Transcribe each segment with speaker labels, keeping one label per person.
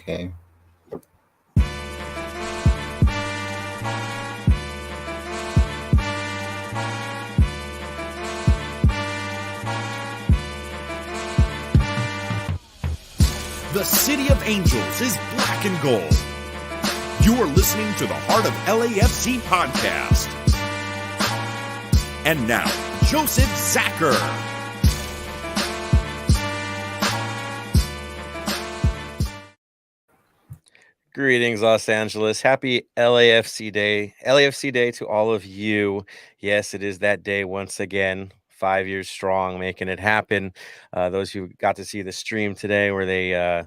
Speaker 1: Okay.
Speaker 2: The City of Angels is black and gold. You are listening to the Heart of LAFC Podcast. And now, Joseph Zacher.
Speaker 3: Greetings, Los Angeles. Happy LAFC Day. LAFC Day to all of you. Yes, it is that day once again. 5 years strong, making it happen. Those who got to see the stream today where they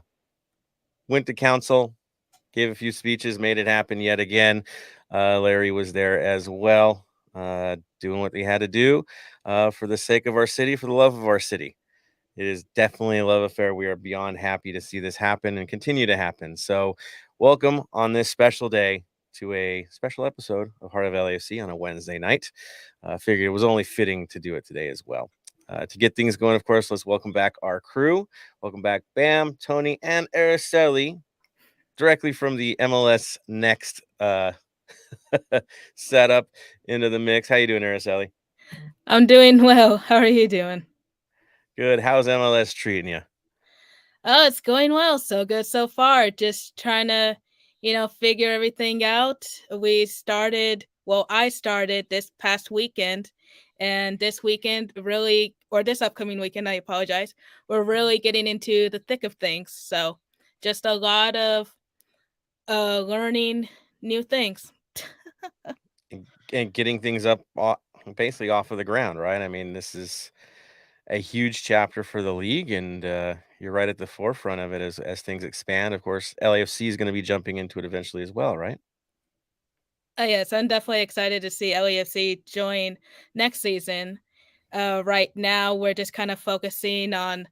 Speaker 3: went to council, gave a few speeches, made it happen yet again. Larry was there as well, doing what they had to do for the sake of our city, for the love of our city. It is definitely a love affair. We are beyond happy to see this happen and continue to happen. So welcome on this special day to a special episode of Heart of LAFC on a Wednesday night. Figured it was only fitting to do it today as well. To get things going, of course, let's welcome back our crew. Welcome back Bam, Tony, and Araceli, directly from the MLS Next setup into the mix. How you doing, Araceli?
Speaker 4: I'm doing well. How are you doing?
Speaker 3: Good. How's MLS treating you?
Speaker 4: Oh, it's going well. So good so far. Just trying to, figure everything out. I started this past weekend. And this weekend this upcoming weekend, I apologize. We're really getting into the thick of things. So just a lot of learning new things.
Speaker 3: And getting things up basically off of the ground, right? I mean, this is a huge chapter for the league, and you're right at the forefront of it as things expand. Of course, LAFC is going to be jumping into it eventually as well, right?
Speaker 4: Yes, I'm definitely excited to see LAFC join next season. Right now, we're just kind of focusing on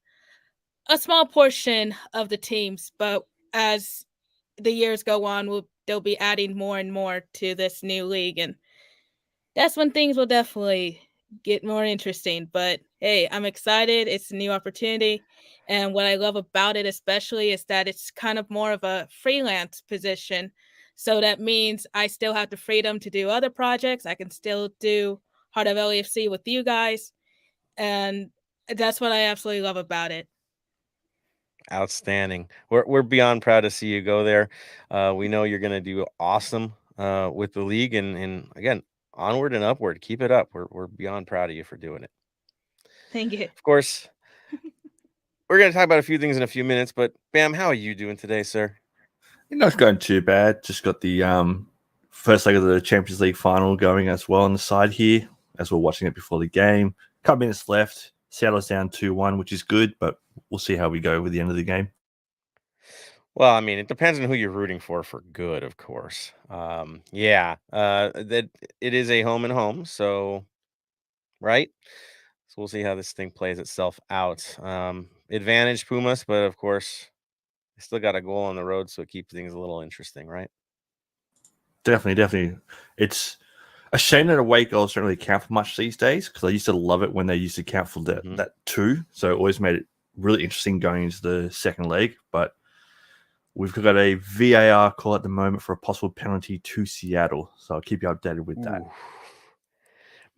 Speaker 4: a small portion of the teams, but as the years go on, they'll be adding more and more to this new league, and that's when things will definitely get more interesting. But hey, I'm excited. It's a new opportunity. And what I love about it especially is that it's kind of more of a freelance position. So that means I still have the freedom to do other projects. I can still do Heart of LAFC with you guys. And that's what I absolutely love about it.
Speaker 3: Outstanding. We're beyond proud to see you go there. We know you're going to do awesome with the league, and again, onward and upward. Keep it up. We're beyond proud of you for doing it.
Speaker 4: Thank you.
Speaker 3: Of course, we're going to talk about a few things in a few minutes, but Bam, how are you doing today, sir?
Speaker 5: Not going too bad. Just got the first leg of the Champions League final going as well on the side here as we're watching it before the game. Couple minutes left. Seattle's down 2-1, which is good, but we'll see how we go with the end of the game.
Speaker 3: Well, I mean, it depends on who you're rooting for good, of course. That it is a home and home, so right. So we'll see how this thing plays itself out. Advantage Pumas, but of course, they still got a goal on the road, so it keeps things a little interesting, right?
Speaker 5: Definitely. It's a shame that away goals don't really count for much these days, because I used to love it when they used to count for that too. So it always made it really interesting going into the second leg. But we've got a VAR call at the moment for a possible penalty to Seattle. So I'll keep you updated with that.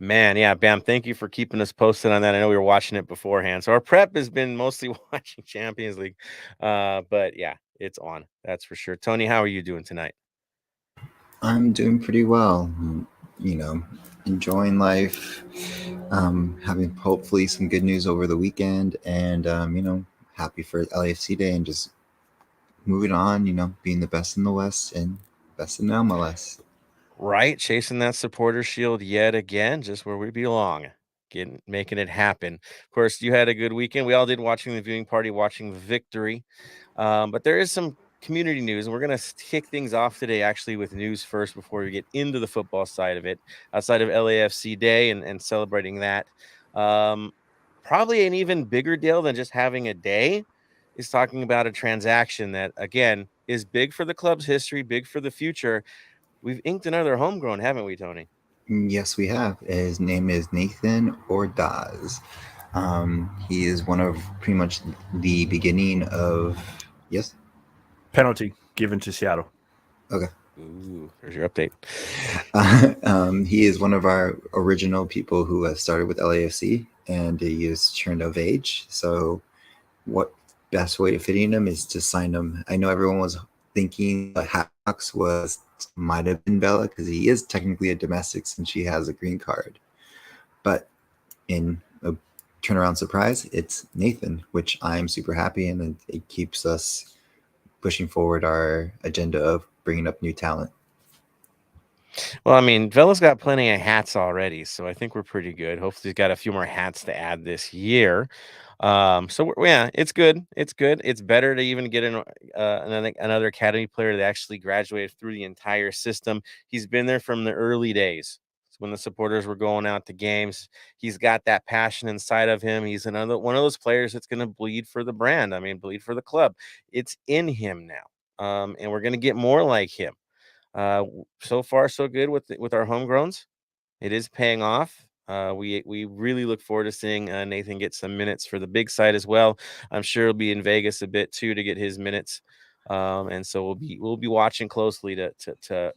Speaker 3: Man, yeah, Bam, thank you for keeping us posted on that. I know we were watching it beforehand. So our prep has been mostly watching Champions League. But yeah, it's on. That's for sure. Tony, how are you doing tonight?
Speaker 1: I'm doing pretty well. Enjoying life, having hopefully some good news over the weekend, and happy for LAFC Day and just moving on, being the best in the West and best in the MLS.
Speaker 3: Right, chasing that supporter shield yet again, just where we belong, making it happen. Of course, you had a good weekend. We all did, watching the viewing party, watching the victory. But there is some community news, and we're going to kick things off today actually with news first before we get into the football side of it, outside of LAFC Day and celebrating that. Probably an even bigger deal than just having a day is talking about a transaction that, again, is big for the club's history, big for the future. We've inked another homegrown, haven't we, Tony?
Speaker 1: Yes, we have. His name is Nathan Ordaz. He is one of pretty much the beginning of... Yes?
Speaker 5: Penalty given to Seattle.
Speaker 1: Okay.
Speaker 3: Ooh, there's your update.
Speaker 1: He is one of our original people who started with LAFC, and he is turned of age. So what best way of fitting him is to sign him. I know everyone was thinking Hacks might have been Vela, because he is technically a domestic since she has a green card. But in a turnaround surprise, it's Nathan, which I'm super happy, and it keeps us pushing forward our agenda of bringing up new talent.
Speaker 3: Well, I mean, Vela's got plenty of hats already, so I think we're pretty good. Hopefully, he's got a few more hats to add this year. Yeah, it's good. It's good. It's better to even get another academy player that actually graduated through the entire system. He's been there from the early days when the supporters were going out to games. He's got that passion inside of him. He's another one of those players that's going to bleed for the brand. I mean, bleed for the club. It's in him now, and we're going to get more like him. So far, so good with our homegrowns. It is paying off. We really look forward to seeing Nathan get some minutes for the big side as well. I'm sure he'll be in Vegas a bit too to get his minutes, and so we'll be watching closely to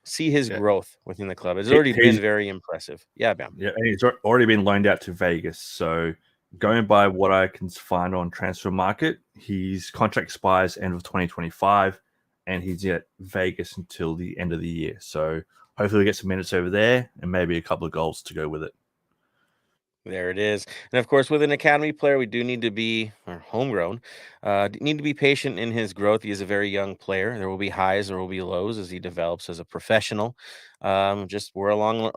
Speaker 3: see his growth within the club. It's already been very impressive. Yeah, Bam.
Speaker 5: Yeah, and he's already been loaned out to Vegas. So going by what I can find on Transfer Market, his contract expires end of 2025, and he's at Vegas until the end of the year. So hopefully we get some minutes over there and maybe a couple of goals to go with it.
Speaker 3: There it is. And of course, with an academy player, we do need to be, or homegrown, need to be patient in his growth. He is a very young player. There will be highs, there will be lows as he develops as a professional. Just we're along,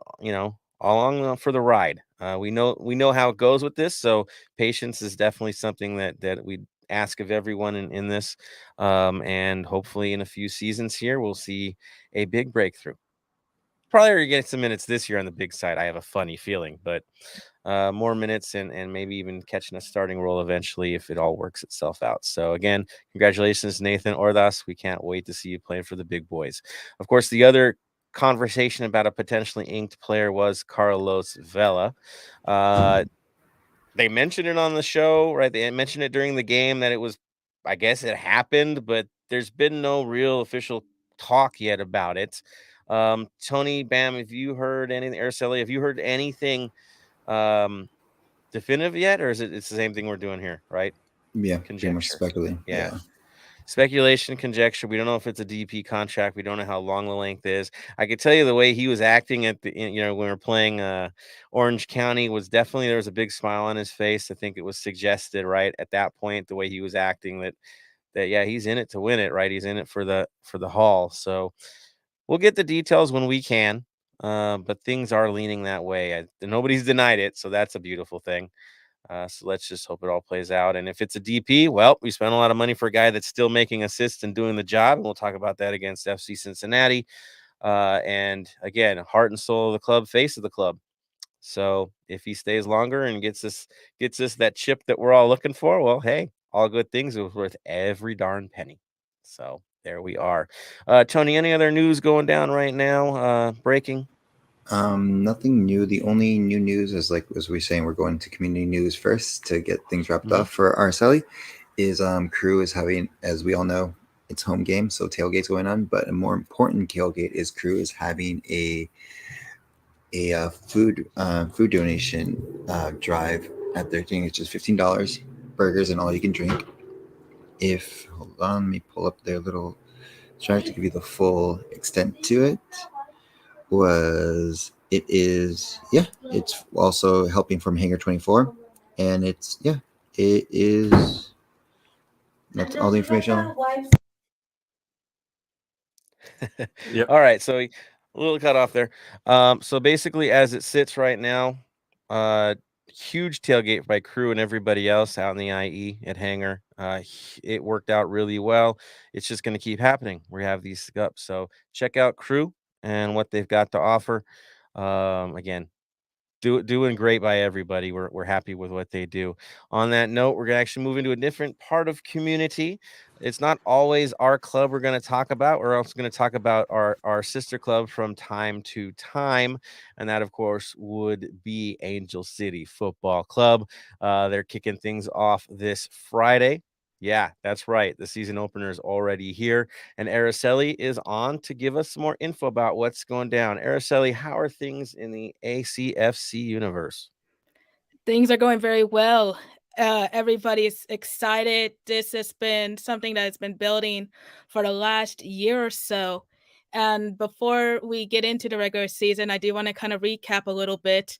Speaker 3: all along for the ride. We know how it goes with this. So patience is definitely something that we ask of everyone in this. And hopefully in a few seasons here, we'll see a big breakthrough. Probably getting some minutes this year on the big side. I have a funny feeling, but more minutes and maybe even catching a starting role eventually if it all works itself out. So again, congratulations, Nathan Ordaz. We can't wait to see you playing for the big boys. Of course, the other conversation about a potentially inked player was Carlos Vela. They mentioned it on the show, right? They mentioned it during the game that it was, I guess it happened, but there's been no real official talk yet about it. Tony, Bam, have you heard anything? Araceli, have you heard anything definitive yet, or is it's the same thing we're doing here, right?
Speaker 1: Yeah, pretty much speculating.
Speaker 3: Yeah. Speculation, conjecture. We don't know if it's a DP contract. We don't know how long the length is. I could tell you the way he was acting at when we were playing Orange County was definitely, there was a big smile on his face. I think it was suggested right at that point, the way he was acting, that yeah, he's in it to win it, right? He's in it for the haul. So we'll get the details when we can. But things are leaning that way. Nobody's denied it, so that's a beautiful thing. So let's just hope it all plays out. And if it's a DP, well, we spent a lot of money for a guy that's still making assists and doing the job. And we'll talk about that against FC Cincinnati. And again, heart and soul of the club, face of the club. So if he stays longer and gets us that chip that we're all looking for, well, hey, all good things are worth every darn penny. So there we are. Tony, any other news going down right now? Breaking?
Speaker 1: Nothing new. The only new news is, like as we were saying, we're going to community news first to get things wrapped up for Araceli. Is Crew is having, as we all know, it's home game, so tailgate's going on. But a more important tailgate is Crew is having a food donation drive at their thing. It's just $15, burgers and all you can drink. Hold on, let me pull up their little chart to give you the full extent to it. It's also helping from Hangar 24, and it is, that's all the information.
Speaker 3: Yep. All right, so a little cut off there. So basically, as it sits right now, huge tailgate by Crew and everybody else out in the IE at Hangar. It worked out really well. It's just going to keep happening. We have these up, so check out Crew and what they've got to offer. Again, doing great by everybody. We're happy with what they do. On that note, we're gonna actually move into a different part of community. It's not always our club we're going to talk about. We're also going to talk about our sister club from time to time, and that, of course, would be Angel City Football Club. They're kicking things off this Friday. Yeah, that's right. The season opener is already here, and Araceli is on to give us some more info about what's going down. Araceli, how are things in the ACFC universe?
Speaker 4: Things are going very well. Everybody's excited. This has been something that has been building for the last year or so. And before we get into the regular season, I do want to kind of recap a little bit.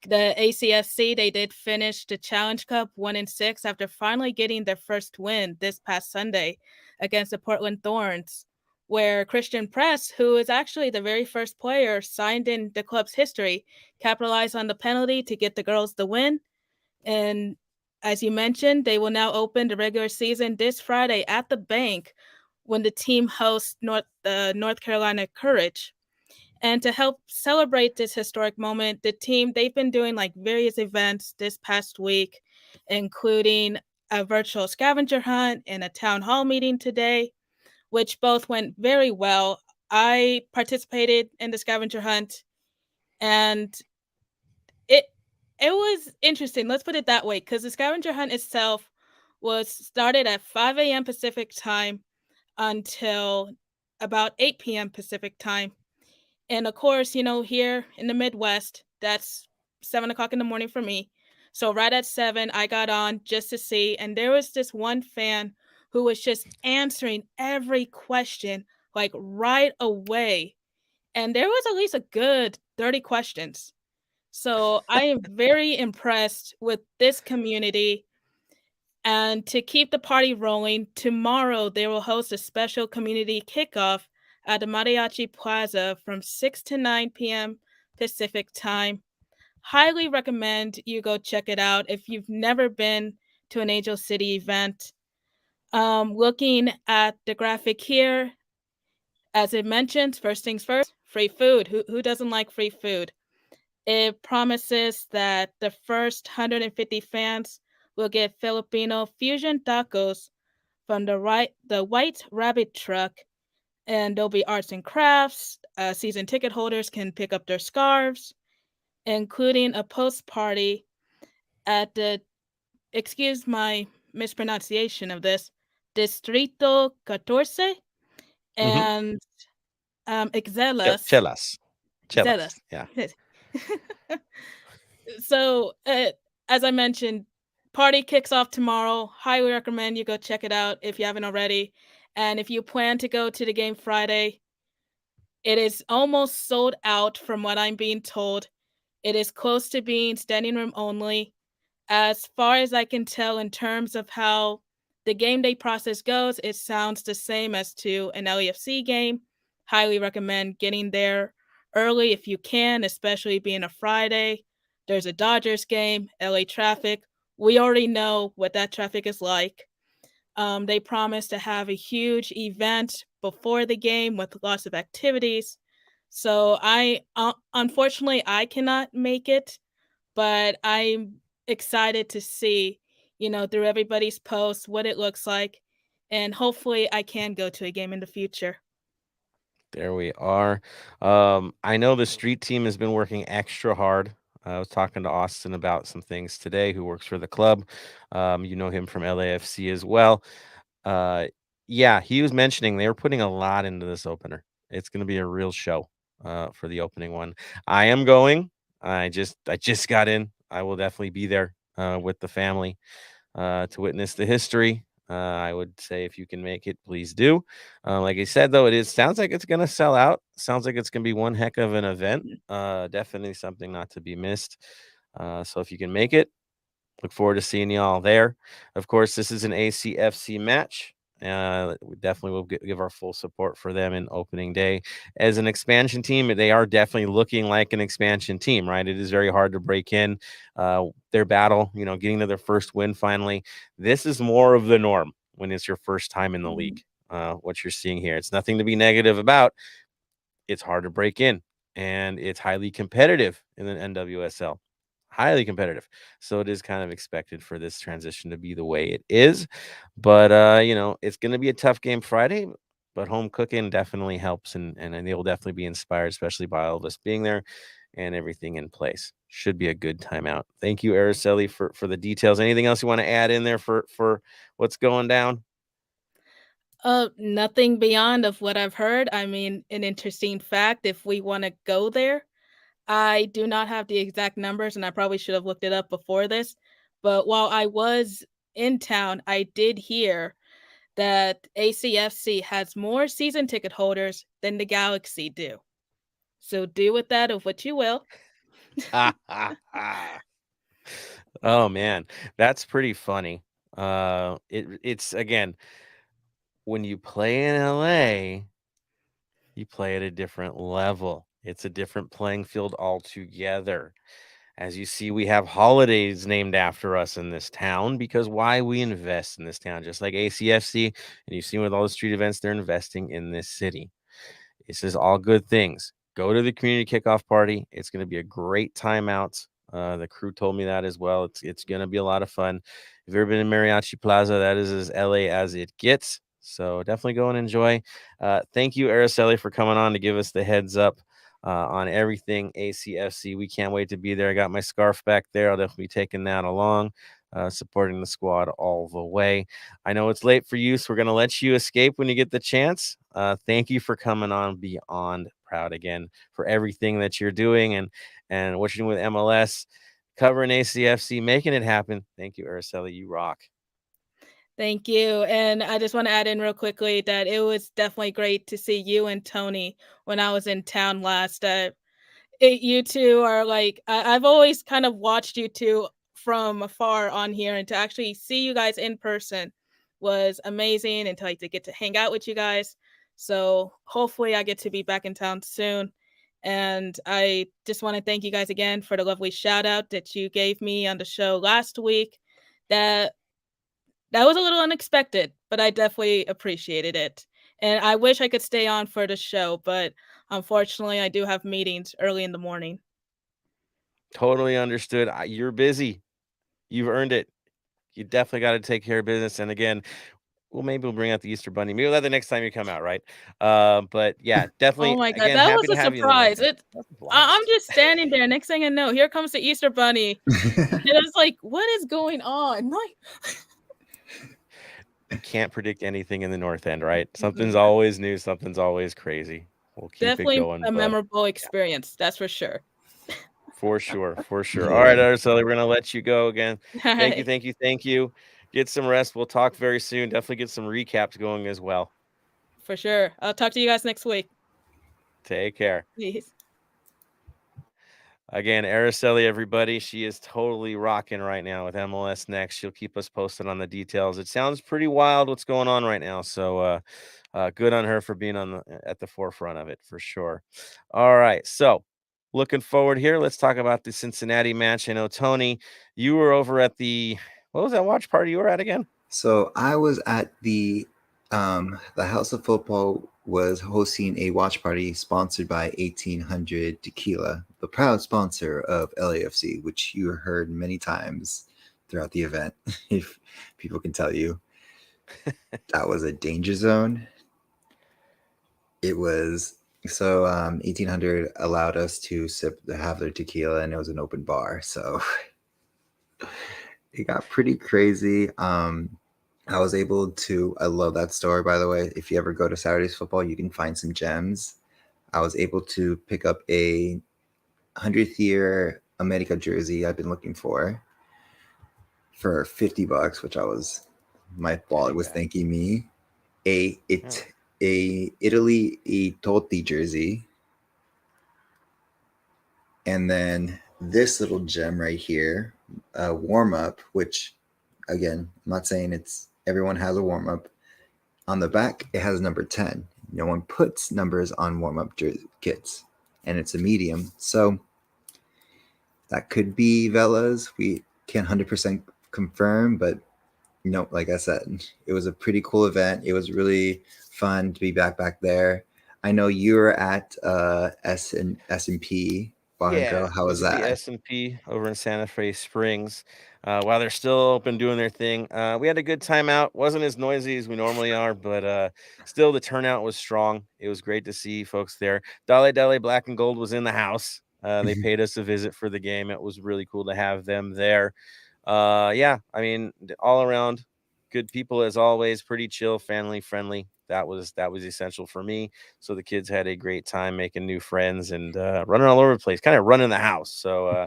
Speaker 4: The ACFC, they did finish the Challenge Cup 1-6 after finally getting their first win this past Sunday against the Portland Thorns, where Christian Press, who is actually the very first player signed in the club's history, capitalized on the penalty to get the girls the win. And as you mentioned, they will now open the regular season this Friday at the Bank when the team hosts North Carolina Courage. And to help celebrate this historic moment, the team, they've been doing like various events this past week, including a virtual scavenger hunt and a town hall meeting today, which both went very well. I participated in the scavenger hunt, and it it was interesting. Let's put it that way, because the scavenger hunt itself was started at 5 a.m. Pacific time until about 8 p.m. Pacific time. And of course, here in the Midwest, that's 7 o'clock in the morning for me. So right at 7, I got on just to see. And there was this one fan who was just answering every question like right away. And there was at least a good 30 questions. So I am very impressed with this community. And to keep the party rolling, tomorrow they will host a special community kickoff at the Mariachi Plaza from 6 to 9 p.m. Pacific time. Highly recommend you go check it out if you've never been to an Angel City event. Looking at the graphic here, as it mentions, first things first, free food. Who doesn't like free food? It promises that the first 150 fans will get Filipino fusion tacos from the White Rabbit truck, and there'll be arts and crafts. Season ticket holders can pick up their scarves, including a post party at the, excuse my mispronunciation of this, Distrito 14
Speaker 3: Mm-hmm.
Speaker 4: and Exelas.
Speaker 3: Chelas. Yeah.
Speaker 4: So, as I mentioned, party kicks off tomorrow. Highly recommend you go check it out if you haven't already. And if you plan to go to the game Friday, it is almost sold out from what I'm being told. It is close to being standing room only. As far as I can tell, in terms of how the game day process goes, it sounds the same as to an LAFC game. Highly recommend getting there early if you can, especially being a Friday. There's a Dodgers game, LA traffic. We already know what that traffic is like. They promise to have a huge event before the game with lots of activities. So unfortunately, I cannot make it, but I'm excited to see, through everybody's posts, what it looks like. And hopefully I can go to a game in the future.
Speaker 3: There we are. I know the street team has been working extra hard. I was talking to Austin about some things today, who works for the club. You know him from LAFC as well. Yeah, he was mentioning they were putting a lot into this opener. It's going to be a real show for the opening one. I am going. I just got in. I will definitely be there with the family to witness the history. I would say if you can make it, please do. Like I said, though, sounds like it's going to sell out. Sounds like it's going to be one heck of an event. Definitely something not to be missed. So if you can make it, look forward to seeing y'all there. Of course, this is an ACFC match. We definitely will give our full support for them in opening day. As an expansion team, they are definitely looking like an expansion team, right? It is very hard to break in their battle, getting to their first win finally. This is more of the norm when it's your first time in the league, what you're seeing here. It's nothing to be negative about. It's hard to break in, and it's highly competitive in the NWSL. Highly competitive. So it is kind of expected for this transition to be the way it is. But it's going to be a tough game Friday, but home cooking definitely helps, and they will definitely be inspired, especially by all of us being there. and everything in place. Should be a good timeout. Thank you, Araceli, for the details. Anything else you want to add in there for what's going down?
Speaker 4: Nothing beyond of what I've heard. I mean, an interesting fact, if we want to go there, I do not have the exact numbers, and I probably should have looked it up before this. But while I was in town, I did hear that ACFC has more season ticket holders than the Galaxy do. So do with that of what you will.
Speaker 3: Oh man, that's pretty funny. It's again, when you play in LA, you play at a different level. It's a different playing field altogether. As you see, we have holidays named after us in this town because why we invest in this town, just like ACFC, and you've seen with all the street events, they're investing in this city. This is all good things. Go to the community kickoff party. It's going to be a great time out. The crew told me that as well. It's going to be a lot of fun. If you've ever been in Mariachi Plaza, that is as LA as it gets. So definitely go and enjoy. Thank you, Araceli, for coming on to give us the heads up on everything ACFC. We can't wait to be there. I got my scarf back there. I'll definitely be taking that along, supporting the squad all the way. I know it's late for you, so we're going to let you escape when you get the chance. Thank you for coming on. Beyond proud again for everything that you're doing and what you're doing with MLS, covering ACFC, making it happen. Thank you, Araceli. You rock.
Speaker 4: Thank you. And I just want to add in real quickly that it was definitely great to see you and Tony when I was in town last. You two are like, I've always kind of watched you two from afar on here, and to actually see you guys in person was amazing, and to get to hang out with you guys. So hopefully I get to be back in town soon. And I just want to thank you guys again for the lovely shout out that you gave me on the show last week. That was a little unexpected, but I definitely appreciated it. And I wish I could stay on for the show, but unfortunately, I do have meetings early in the morning.
Speaker 3: Totally understood. You're busy. You've earned it. You definitely got to take care of business. And again, maybe we'll bring out the Easter Bunny. Maybe that the next time you come out, right? But yeah, definitely.
Speaker 4: Oh my God,
Speaker 3: Again,
Speaker 4: that
Speaker 3: happy
Speaker 4: was
Speaker 3: to
Speaker 4: a
Speaker 3: have you in the
Speaker 4: surprise.
Speaker 3: North End.
Speaker 4: I'm just standing there. Next thing I know, here comes the Easter Bunny. And I was like, what is going on?
Speaker 3: You can't predict anything in the North End, right? Something's always new. Something's always crazy. We'll keep
Speaker 4: definitely
Speaker 3: it going.
Speaker 4: a memorable experience. That's for sure.
Speaker 3: For sure.
Speaker 1: Yeah.
Speaker 3: All right, Araceli, we're going to let you go again.
Speaker 4: All
Speaker 3: Thank you,
Speaker 4: right.
Speaker 3: thank you. Get some rest. We'll talk very soon. Definitely get some recaps going as well.
Speaker 4: For sure. I'll talk to you guys next week.
Speaker 3: Take care.
Speaker 4: Peace.
Speaker 3: Again, Araceli, everybody, she is totally rocking right now with MLS Next. She'll keep us posted on the details. It sounds pretty wild what's going on right now. So good on her for being at the forefront of it for sure. All right. So looking forward here. Let's talk about the Cincinnati match. I know, Tony, you were over at what was that watch party you were at again?
Speaker 1: So I was at the House of Football was hosting a watch party sponsored by 1800 Tequila, the proud sponsor of LAFC, which you heard many times throughout the event. If people can tell you, that was a danger zone. It was 1800 allowed us to have their tequila, and it was an open bar, so it got pretty crazy. I was able to, I love that store, by the way. If you ever go to Saturday's football, you can find some gems. I was able to pick up a 100th year America jersey I've been looking for $50, which my wallet was thanking me. A Italy Totti jersey. And then this little gem right here, a warm up, which again, I'm not saying everyone has a warm up. On the back, it has number 10. No one puts numbers on warm up kits, and it's a medium. So that could be Vela's. We can't 100% confirm, but like I said, it was a pretty cool event. It was really fun to be back there. I know you were at S&P.
Speaker 3: Yeah,
Speaker 1: how was that?
Speaker 3: The S&P over in Santa Fe Springs. While they're still open doing their thing, we had a good time out. Wasn't as noisy as we normally are, but still the turnout was strong. It was great to see folks there. Dale Black and Gold was in the house. They paid us a visit for the game. It was really cool to have them there. Yeah, I mean, all around good people as always, pretty chill, family friendly. That was essential for me. So the kids had a great time making new friends and running all over the place, kind of running the house. So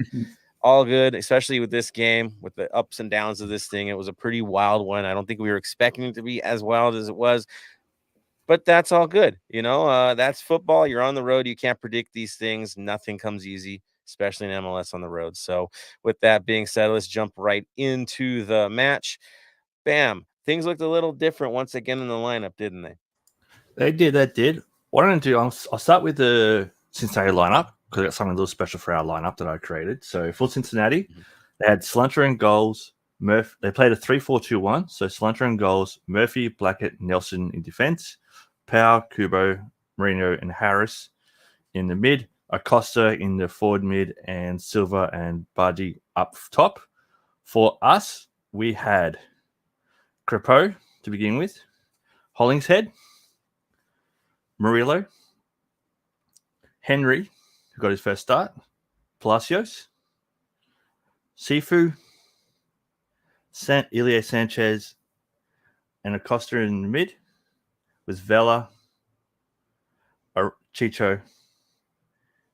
Speaker 3: all good, especially with this game, with the ups and downs of this thing. It was a pretty wild one. I don't think we were expecting it to be as wild as it was, but that's all good. That's football. You're on the road. You can't predict these things. Nothing comes easy, especially in MLS on the road. So with that being said, let's jump right into the match. Bam. Things looked a little different once again in the lineup, didn't they?
Speaker 5: They did. What I'm going to do, I'll start with the Cincinnati lineup because I got something a little special for our lineup that I created. So for Cincinnati, they had Cilantro in goals. They played a 3-4-2-1. So Cilantro in goals, Murphy, Blackett, Nelson in defense, Pau, Kubo, Marino, and Harris in the mid, Acosta in the forward mid, and Silva and Bardi up top. For us, we had Crepeau to begin with, Hollingshead, Murillo, Henry, who got his first start, Palacios, Sifu, Ilie Sanchez, and Acosta in the mid, with Vela, Chicho,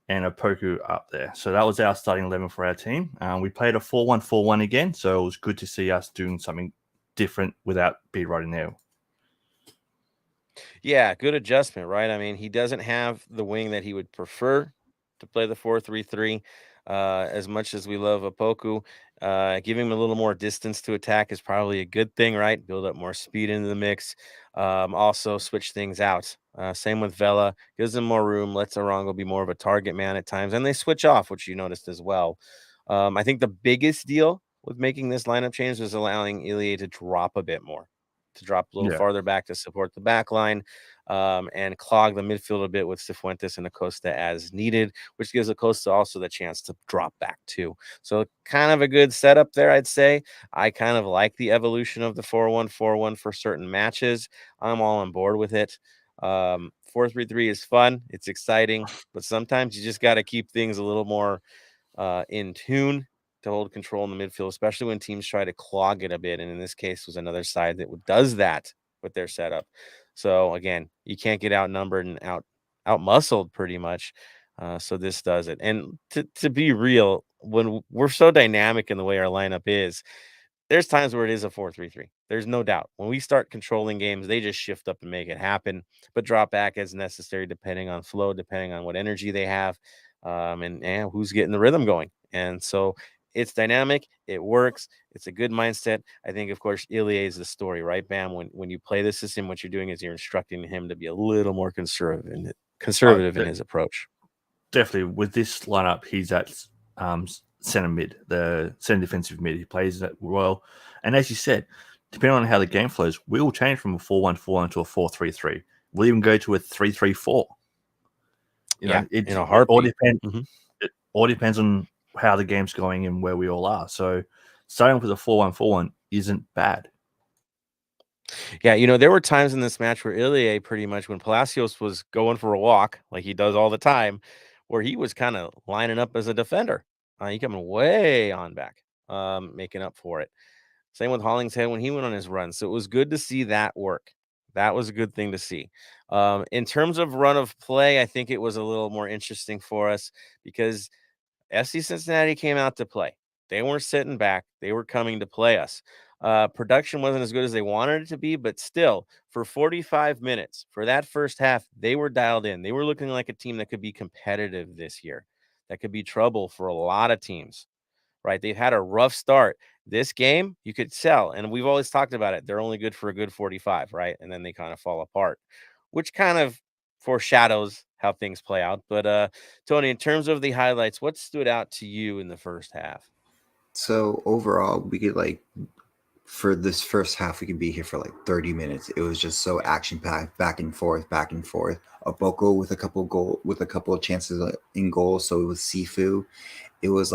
Speaker 5: and Opoku up there. So that was our starting 11 for our team. We played a 4-1-4-1 again, so it was good to see us doing something different without B-Rod in there.
Speaker 3: Yeah, good adjustment, right? I mean, he doesn't have the wing that he would prefer to play the 4-3-3. As much as we love Opoku, giving him a little more distance to attack is probably a good thing, right? Build up more speed into the mix. Also switch things out. Same with Vela, gives him more room, lets Arango be more of a target man at times, and they switch off, which you noticed as well. I think the biggest deal with making this lineup change was allowing Ilie to drop a bit more, to drop a little farther back to support the back line, and clog the midfield a bit with Cifuentes and Acosta as needed, which gives Acosta also the chance to drop back too. So kind of a good setup there, I'd say. I kind of like the evolution of the 4-1-4-1 for certain matches. I'm all on board with it. 4-3-3 is fun. It's exciting, but sometimes you just got to keep things a little more in tune to hold control in the midfield, especially when teams try to clog it a bit. And in this case was another side that does that with their setup. So again, you can't get outnumbered and out muscled pretty much. So this does it. And to be real, when we're so dynamic in the way our lineup is, there's times where it is a 4-3-3. There's no doubt. When we start controlling games, they just shift up and make it happen, but drop back as necessary, depending on flow, depending on what energy they have, and who's getting the rhythm going. And so it's dynamic. It works. It's a good mindset. I think, of course, Ilie is the story, right, Bam? When you play the system, what you're doing is you're instructing him to be a little more conservative in his approach.
Speaker 5: Definitely. With this lineup, he's at center mid, the center defensive mid. He plays that well. And as you said, depending on how the game flows, we will change from a 4-1-4-1 to a 4-3-3. We'll even go to a 3-3-4.
Speaker 3: In a heartbeat.
Speaker 5: It all depends on how the game's going and where we all are. So starting with a 4-1-4-1 isn't bad.
Speaker 3: Yeah, there were times in this match where Ilie pretty much, when Palacios was going for a walk, like he does all the time, where he was kind of lining up as a defender. He coming way on back, making up for it. Same with Hollingshead when he went on his run. So it was good to see that work. That was a good thing to see. In terms of run of play, I think it was a little more interesting for us because FC Cincinnati came out to play. They weren't sitting back. They were coming to play us. Production wasn't as good as they wanted it to be, but still, for 45 minutes, for that first half, they were dialed in. They were looking like a team that could be competitive this year, that could be trouble for a lot of teams, right? They've had a rough start. This game, you could sell, and we've always talked about it. They're only good for a good 45, right? And then they kind of fall apart, which kind of foreshadows how things play out. But Tony, in terms of the highlights, what stood out to you in the first half?
Speaker 1: So overall, we could for this first half, we could be here for 30 minutes. It was just so action packed, back and forth. A Boko with a couple of chances in goal. So it was Sifu. It was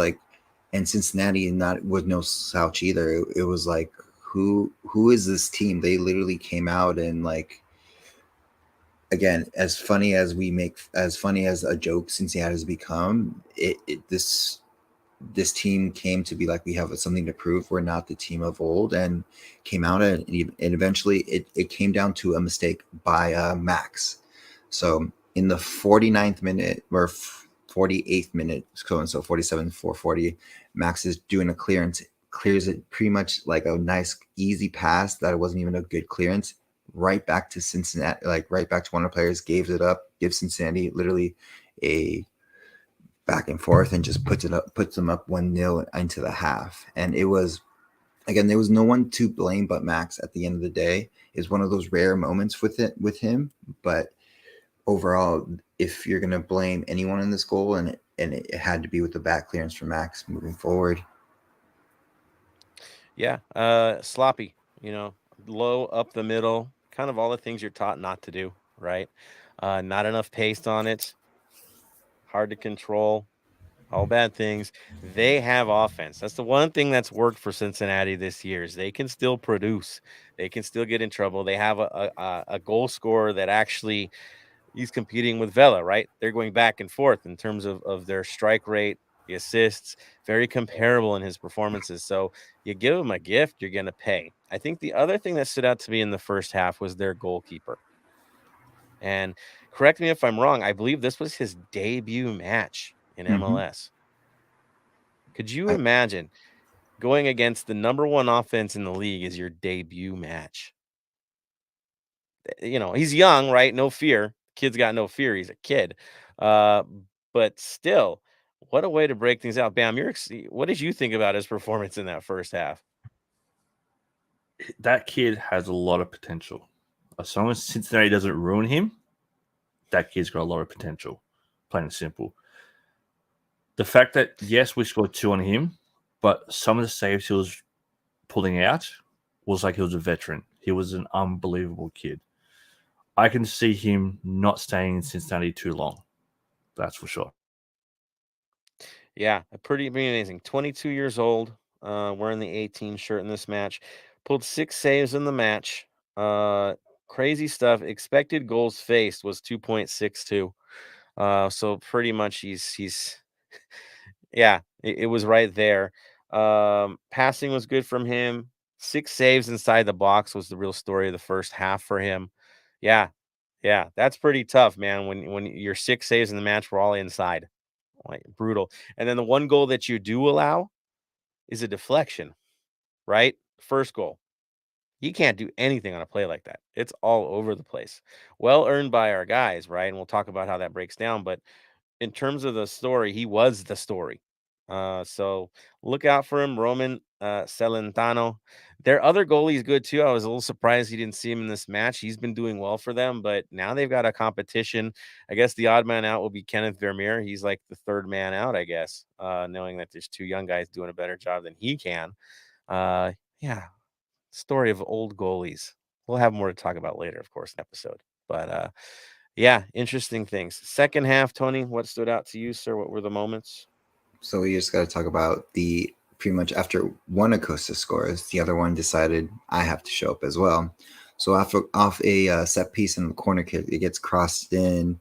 Speaker 1: and Cincinnati was no slouch either. It was who is this team? They literally came out and again, as funny as a joke Cincinnati has become, this team came to be like, we have something to prove. We're not the team of old, and came out and eventually it came down to a mistake by Max. So in the 49th minute or 48th minute, so 47 440, Max is doing a clearance, clears it pretty much like a nice easy pass that it wasn't even a good clearance, right back to Cincinnati, like right back to one of the players, gives Cincinnati literally a back and forth, and just puts them up 1-0 into the half. And it was, again, there was no one to blame but Max at the end of the day. It's one of those rare moments with him. But overall, if you're gonna blame anyone in this goal, and it had to be with the back clearance for Max moving forward.
Speaker 3: Yeah, sloppy, low up the middle, kind of all the things you're taught not to do, right? Not enough pace on it, hard to control, all bad things. They have offense. That's the one thing that's worked for Cincinnati this year, is they can still produce. They can still get in trouble. They have a goal scorer that actually, he's competing with Vela, right? They're going back and forth in terms of their strike rate, the assists, very comparable in his performances. So you give him a gift, you're going to pay. I think the other thing that stood out to me in the first half was their goalkeeper. And correct me if I'm wrong, I believe this was his debut match in MLS. Could you imagine going against the number one offense in the league as your debut match? He's young, right? No fear. Kid's got no fear. He's a kid. But still, what a way to break things out. Bam, what did you think about his performance in that first half?
Speaker 5: That kid has a lot of potential. As long as Cincinnati doesn't ruin him, that kid's got a lot of potential, plain and simple. The fact that, yes, we scored 2 on him, but some of the saves he was pulling out was like he was a veteran. He was an unbelievable kid. I can see him not staying in Cincinnati too long. That's for sure.
Speaker 3: Yeah, pretty amazing. 22 years old, wearing the 18 shirt in this match. Pulled 6 saves in the match. Crazy stuff. Expected goals faced was 2.62. So pretty much he's yeah, it was right there. Passing was good from him. 6 saves inside the box was the real story of the first half for him. Yeah, that's pretty tough, man. When your 6 saves in the match were all inside, like brutal. And then the one goal that you do allow is a deflection, right? First goal. He can't do anything on a play like that. It's all over the place. Well earned by our guys, right? And we'll talk about how that breaks down. But in terms of the story, he was the story. So look out for him, Roman Celentano. Their other goalie's good too. I was a little surprised he didn't see him in this match. He's been doing well for them, but now they've got a competition. I guess the odd man out will be Kenneth Vermeer. He's like the third man out, I guess, knowing that there's 2 young guys doing a better job than he can. Yeah, story of old goalies. We'll have more to talk about later, of course, in the episode. But yeah, interesting things. Second half, Tony, what stood out to you, sir? What were the moments?
Speaker 1: So we just got to talk about pretty much after one Acosta scores, the other one decided I have to show up as well. So off a set piece in the corner kick, it gets crossed in,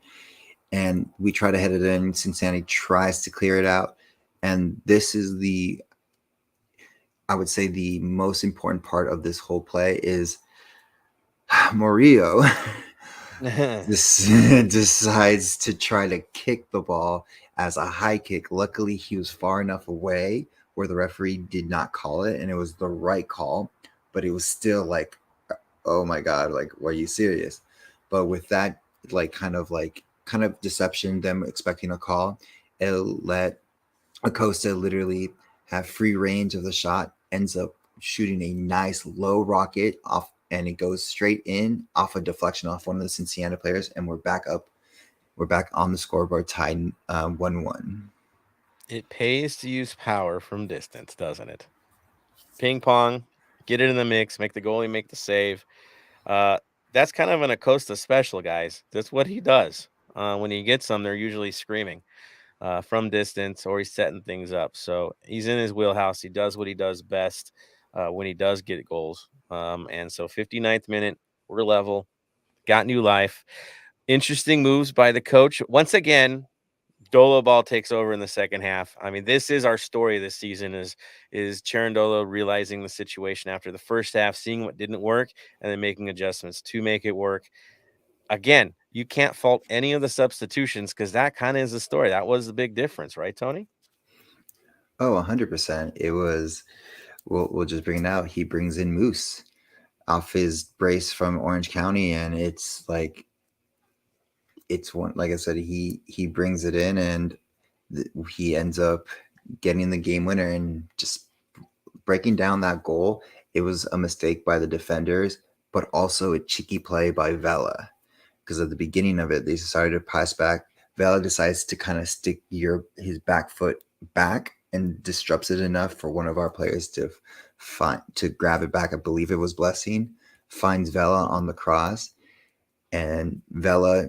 Speaker 1: and we try to head it in. Cincinnati tries to clear it out, and this is I would say the most important part of this whole play is Murillo decides to try to kick the ball as a high kick. Luckily, he was far enough away where the referee did not call it, and it was the right call, but it was still like, oh my God, like, were you serious? But with that, kind of deception, them expecting a call, it let Acosta literally have free range of the shot, ends up shooting a nice low rocket off, and it goes straight in off a deflection off one of the Cincinnati players, and we're back up. We're back on the scoreboard, tied 1-1.
Speaker 3: It pays to use power from distance, doesn't it? Ping pong, get it in the mix, make the goalie make the save. That's kind of an Acosta special, guys. That's what he does. When he gets them, they're usually screaming from distance, or he's setting things up. So he's in his wheelhouse. He does what he does best when he does get goals. And so 59th minute, we're level, got new life. Interesting moves by the coach. Once again, Dolo ball takes over in the second half. I mean, this is our story this season is Cherundolo realizing the situation after the first half, seeing what didn't work, and then making adjustments to make it work. Again, you can't fault any of the substitutions because that kind of is the story. That was the big difference, right, Tony?
Speaker 1: Oh, 100%. It was, we'll just bring it out. He brings in Moose off his brace from Orange County, and it's like, like I said, he brings it in, and he ends up getting the game winner and just breaking down that goal. It was a mistake by the defenders, but also a cheeky play by Vela, because at the beginning of it, they decided to pass back. Vela decides to kind of stick his back foot back and disrupts it enough for one of our players to grab it back. I believe it was Blessing, finds Vela on the cross, and Vela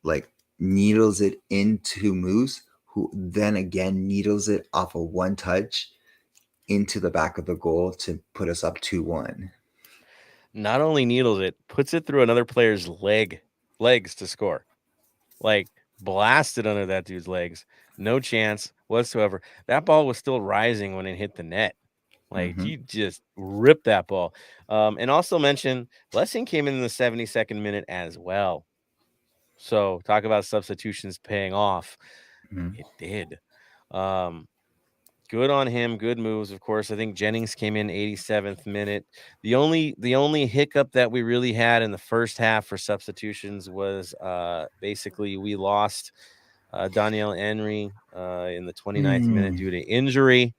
Speaker 1: like needles it into Moose, who then again needles it off a one touch into the back of the goal to put us up 2-1.
Speaker 3: Not only needles it, puts it through another player's legs to score. Like blasted under that dude's legs. No chance whatsoever. That ball was still rising when it hit the net. Like he just ripped that ball. And also mention Blessing came in the 72nd minute as well. So talk about substitutions paying off. It did. Good on him. Good moves. Of course, I think Jennings came in 87th minute. The only hiccup that we really had in the first half for substitutions was basically we lost Daniel Henry in the 29th minute due to injury.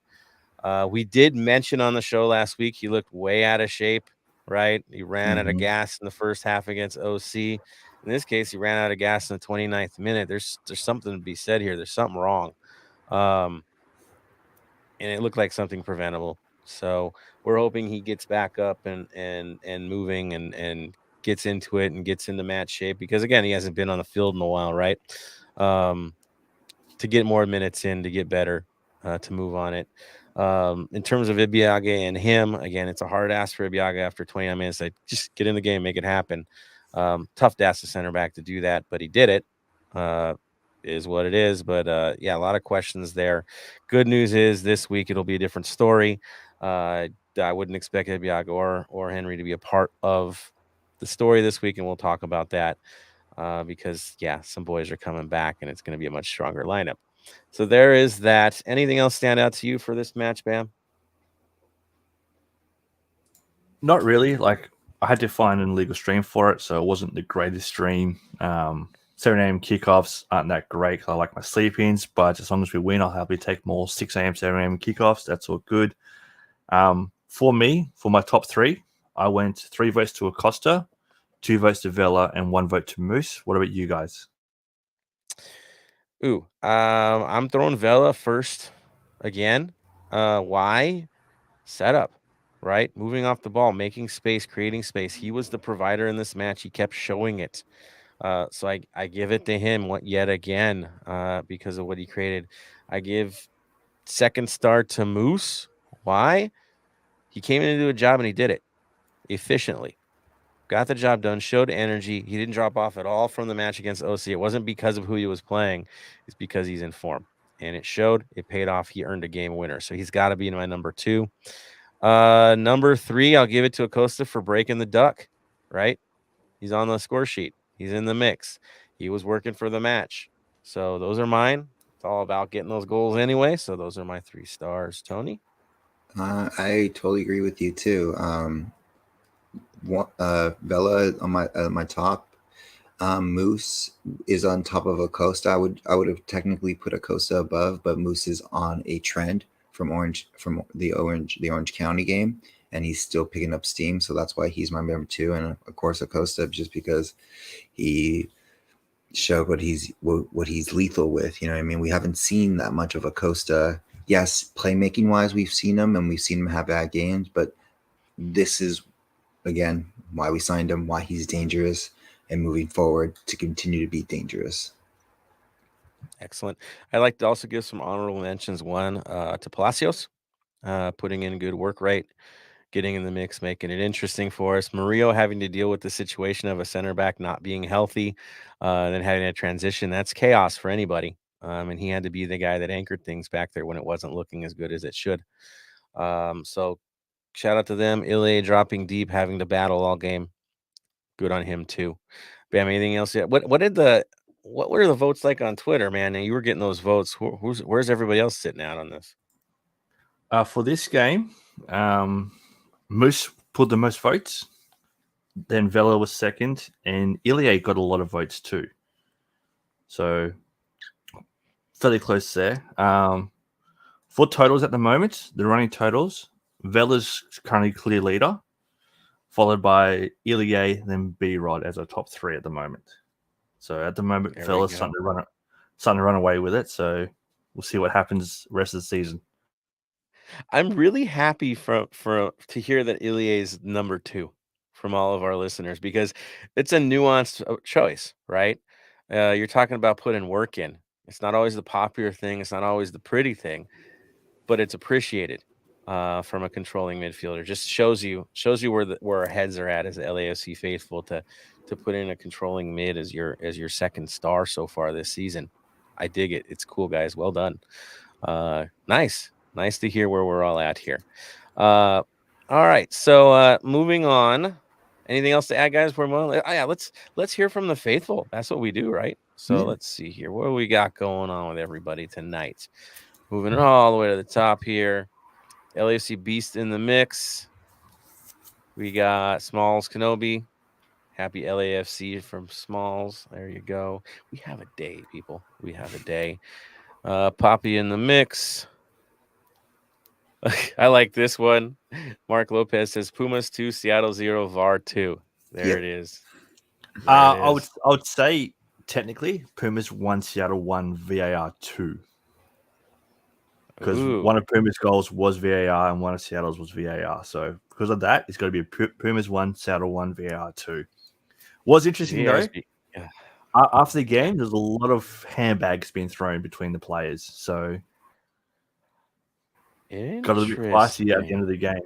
Speaker 3: We did mention on the show last week he looked way out of shape, right? He ran out of gas in the first half against OC. In this case, he ran out of gas in the 29th minute. There's something to be said here. There's something wrong. And it looked like something preventable. So we're hoping he gets back up and moving and gets into it and gets into match shape, because again, he hasn't been on the field in a while, right? To get more minutes in, to get better, to move on it. In terms of Ibiage and him, again, it's a hard ask for Ibiage after 29 minutes. Like, just get in the game, make it happen. Tough to ask the center back to do that, but he did it. Is what it is. But yeah, a lot of questions there. Good news is this week it'll be a different story. I wouldn't expect Ibiage or Henry to be a part of the story this week, and we'll talk about that because, yeah, some boys are coming back, and it's going to be a much stronger lineup. So there is that. Anything else stand out to you for this match, Bam?
Speaker 5: Not really. Like, I had to find an illegal stream for it, so it wasn't the greatest stream. 7 a.m. kickoffs aren't that great because I like my sleep-ins, but as long as we win, I'll happily take more 6 a.m., 7 a.m. kickoffs. That's all good. For me, for my top three, I went 3 votes to Acosta, 2 votes to Vela, and 1 vote to Moose. What about you guys?
Speaker 3: I'm throwing Vela first again. Why? Setup, right? Moving off the ball, making space, creating space. He was the provider in this match. He kept showing it. So I give it to him yet again because of what he created. I give second star to Moose. Why? He came in to do a job and he did it efficiently. Got the job done, showed energy. He didn't drop off at all from the match against OC. It wasn't because of who he was playing. It's because he's in form. And it showed. It paid off. He earned a game winner. So he's got to be in my number 2. Number 3, I'll give it to Acosta for breaking the duck, right? He's on the score sheet. He's in the mix. He was working for the match. So those are mine. It's all about getting those goals anyway. So those are my 3 stars. Tony?
Speaker 1: I totally agree with you too. Vela on my top. Moose is on top of Acosta. I would have technically put Acosta above, but Moose is on a trend from the Orange County game, and he's still picking up steam. So that's why he's my number 2, and of course Acosta just because he showed what he's lethal with. You know what I mean? We haven't seen that much of Acosta. Yes, playmaking wise, we've seen him and we've seen him have bad games, but this is again why we signed him, why he's dangerous, and moving forward to continue to be dangerous.
Speaker 3: Excellent. I'd like to also give some honorable mentions. One to Palacios, putting in good work rate, getting in the mix, making it interesting for us. Murillo having to deal with the situation of a center back not being healthy, then having a transition. That's chaos for anybody. And he had to be the guy that anchored things back there when it wasn't looking as good as it should. So shout out to them. Ilya dropping deep, having to battle all game. Good on him too. Bam, anything else yet? What were the votes like on Twitter, man? And you were getting those votes. Where's everybody else sitting out on this?
Speaker 5: For this game, Moose pulled the most votes. Then Vela was second, and Ilya got a lot of votes too. So fairly close there. For totals at the moment, the running totals, Vela's currently clear leader, followed by Ilya, then B-Rod as a top 3 at the moment. So at the moment, Vela's starting to run away with it. So we'll see what happens rest of the season.
Speaker 3: I'm really happy to hear that Ilya is number 2 from all of our listeners, because it's a nuanced choice, right? You're talking about putting work in. It's not always the popular thing. It's not always the pretty thing, but it's appreciated from a controlling midfielder. Just shows you where our heads are at as the LAFC faithful to put in a controlling mid as your second star so far this season. I dig it. It's cool, guys. Well done. Nice to hear where we're all at here. All right. So moving on. Anything else to add, guys? Let's hear from the faithful. That's what we do, right? So Let's see here. What do we got going on with everybody tonight? Moving all the way to the top here. LAFC Beast in the mix. We got Smalls Kenobi. Happy LAFC from Smalls. There you go. We have a day, people. We have a day. Poppy in the mix. I like this one. Mark Lopez says Pumas 2, Seattle 0, VAR 2. There it is.
Speaker 5: I would say technically Pumas 1, Seattle 1, VAR 2. Because one of Pumas' goals was VAR and one of Seattle's was VAR. So because of that, it's got to be Pumas 1, Seattle 1, VAR 2. Was interesting though. After the game, there's a lot of handbags being thrown between the players. So got a little bit spicy at the end of the game.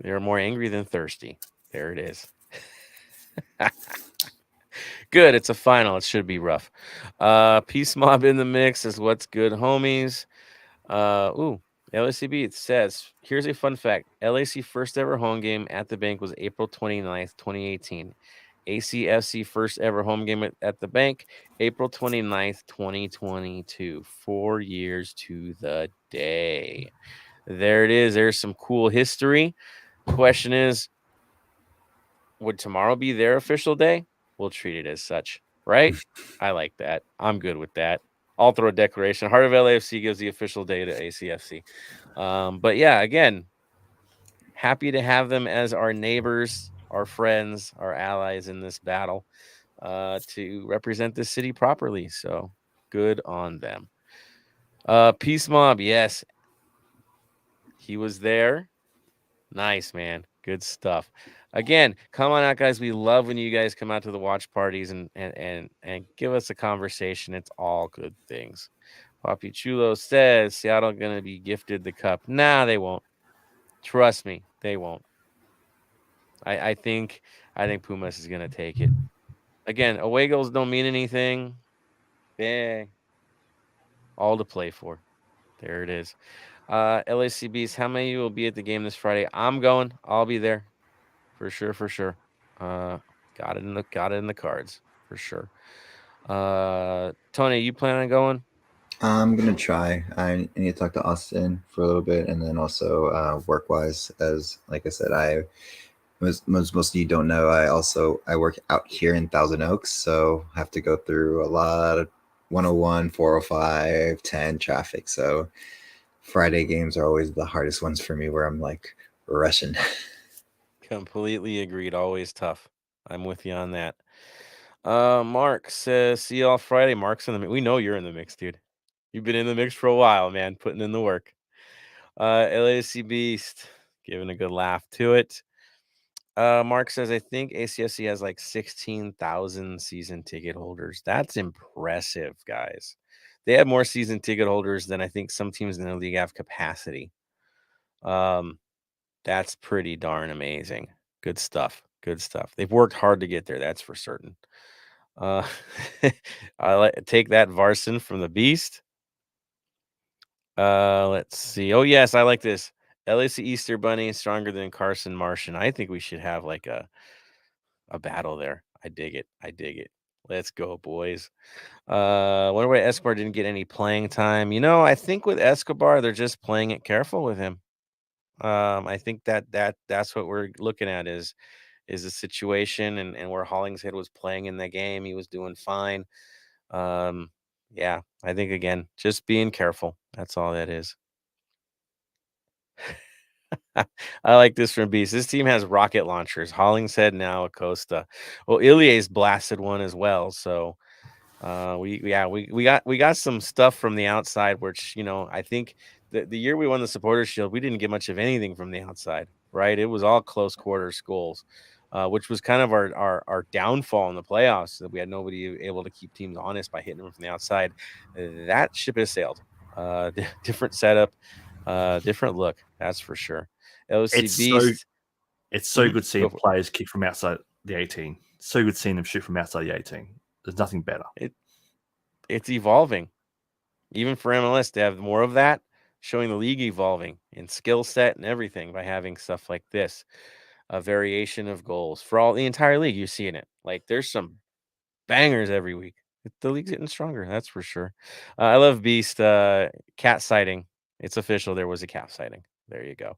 Speaker 3: They're more angry than thirsty. There it is. Good. It's a final. It should be rough. Peace Mob in the mix is what's good, homies. LACB says, here's a fun fact. LAC first ever home game at the bank was April 29th, 2018. ACFC first ever home game at the bank, April 29th, 2022. 4 years to the day. There it is. There's some cool history. Question is, would tomorrow be their official day? We'll treat it as such, right? I like that. I'm good with that. I'll throw a declaration. Heart of LAFC gives the official day to ACFC. But yeah, again, happy to have them as our neighbors, our friends, our allies in this battle to represent the city properly. So good on them. Peace Mob, yes. He was there. Nice, man. Good stuff. Again, come on out, guys. We love when you guys come out to the watch parties and give us a conversation. It's all good things. Papi Chulo says Seattle going to be gifted the cup. Nah, they won't. Trust me, they won't. I think Pumas is going to take it. Again, away goals don't mean anything. All to play for. There it is. LACBs, how many of you will be at the game this Friday? I'm going. I'll be there. For sure. Got it in the cards for sure. Tony, you plan on going?
Speaker 1: I'm gonna try. I need to talk to Austin for a little bit, and then also work-wise, as like I said, most of you don't know, I work out here in Thousand Oaks, so I have to go through a lot of 101, 405, 10 traffic. So Friday games are always the hardest ones for me, where I'm like rushing.
Speaker 3: Completely agreed. Always tough. I'm with you on that. Mark says, see you all Friday. Mark's in the mix. We know you're in the mix, dude. You've been in the mix for a while, man, putting in the work. LAC Beast, giving a good laugh to it. Mark says, I think ACFC has like 16,000 season ticket holders. That's impressive, guys. They have more season ticket holders than I think some teams in the league have capacity. That's pretty darn amazing. Good stuff. Good stuff. They've worked hard to get there. That's for certain. I take that Varson from the Beast. Let's see. Oh yes, I like this. LAC Easter Bunny stronger than Carson Martian. I think we should have like a battle there. I dig it. I dig it. Let's go, boys. Wonder why Escobar didn't get any playing time. I think with Escobar, they're just playing it careful with him. I think that's what we're looking at is the situation and where Hollingshead was playing in the game. He was doing fine. Yeah, I think again, just being careful. That's all that is. I like this from Beast. This team has rocket launchers. Hollingshead now, Acosta. Well, Ilie's blasted one as well. So we got some stuff from the outside, which I think the year we won the Supporters Shield, we didn't get much of anything from the outside, right? It was all close quarters goals, which was kind of our downfall in the playoffs, that we had nobody able to keep teams honest by hitting them from the outside. That ship has sailed. Different setup, different look, that's for sure. LC Beast.
Speaker 5: It's so good seeing players kick from outside the 18. So good seeing them shoot from outside the 18. There's nothing better.
Speaker 3: It's evolving. Even for MLS to have more of that, showing the league evolving in skill set and everything by having stuff like this. A variation of goals. For the entire league, you're seeing it. Like, there's some bangers every week. The league's getting stronger, that's for sure. I love Beast. Cat sighting. It's official. There was a cat sighting. There you go.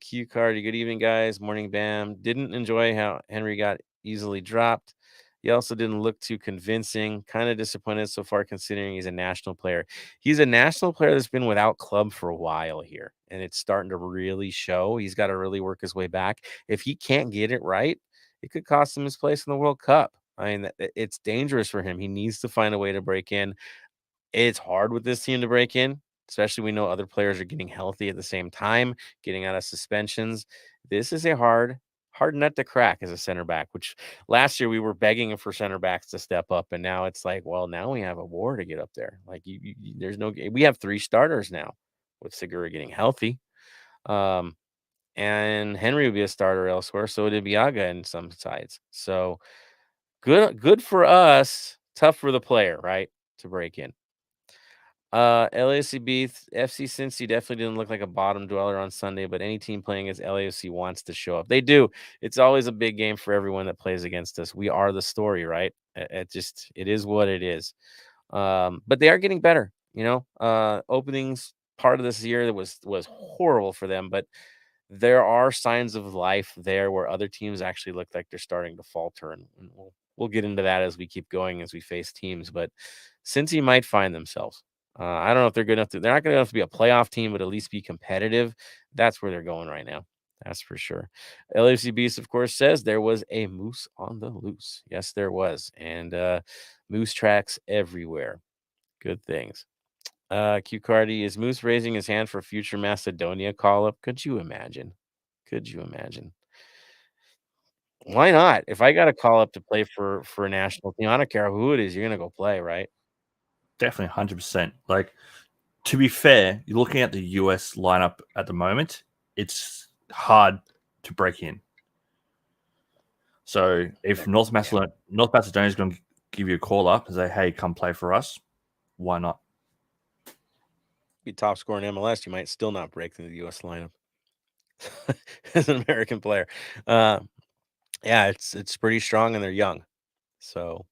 Speaker 3: Q Card. Good evening, guys. Morning, Bam. Didn't enjoy how Henry got easily dropped. He also didn't look too convincing. Kind of disappointed so far, considering he's a national player. He's a national player that's been without club for a while here, and it's starting to really show. He's got to really work his way back. If he can't get it right, it could cost him his place in the World Cup. I mean, it's dangerous for him. He needs to find a way to break in. It's hard with this team to break in, especially we know other players are getting healthy at the same time, getting out of suspensions. This is a hard nut to crack as a center back, which last year we were begging for center backs to step up. And now it's like, well, now we have a war to get up there. Like we have 3 starters now with Segura getting healthy. And Henry would be a starter elsewhere. So it'd be Aga in some sides. So good for us. Tough for the player, right? To break in. LAFC FC Cincy definitely didn't look like a bottom dweller on Sunday, but any team playing as LAFC wants to show up. They do. It's always a big game for everyone that plays against us. We are the story, right? It is what it is. But they are getting better. Openings part of this year that was horrible for them, but there are signs of life there where other teams actually look like they're starting to falter, and we'll get into that as we keep going, as we face teams. But Cincy might find themselves. I don't know if they're good enough. They're not good enough to be a playoff team, but at least be competitive. That's where they're going right now. That's for sure. LAFC Beast, of course, says there was a moose on the loose. Yes, there was. And moose tracks everywhere. Good things. Q Cardi, is Moose raising his hand for future Macedonia call-up? Could you imagine? Why not? If I got a call-up to play for a national team, I don't care who it is, you're going to go play, right?
Speaker 5: Definitely 100%. Like, to be fair, you're looking at the US lineup at the moment, it's hard to break in. So if North Macedonia is going to give you a call up and say, hey, come play for us, why not?
Speaker 3: Be top scorer in MLS, you might still not break through the US lineup as an American player. Yeah, it's pretty strong, and they're young. So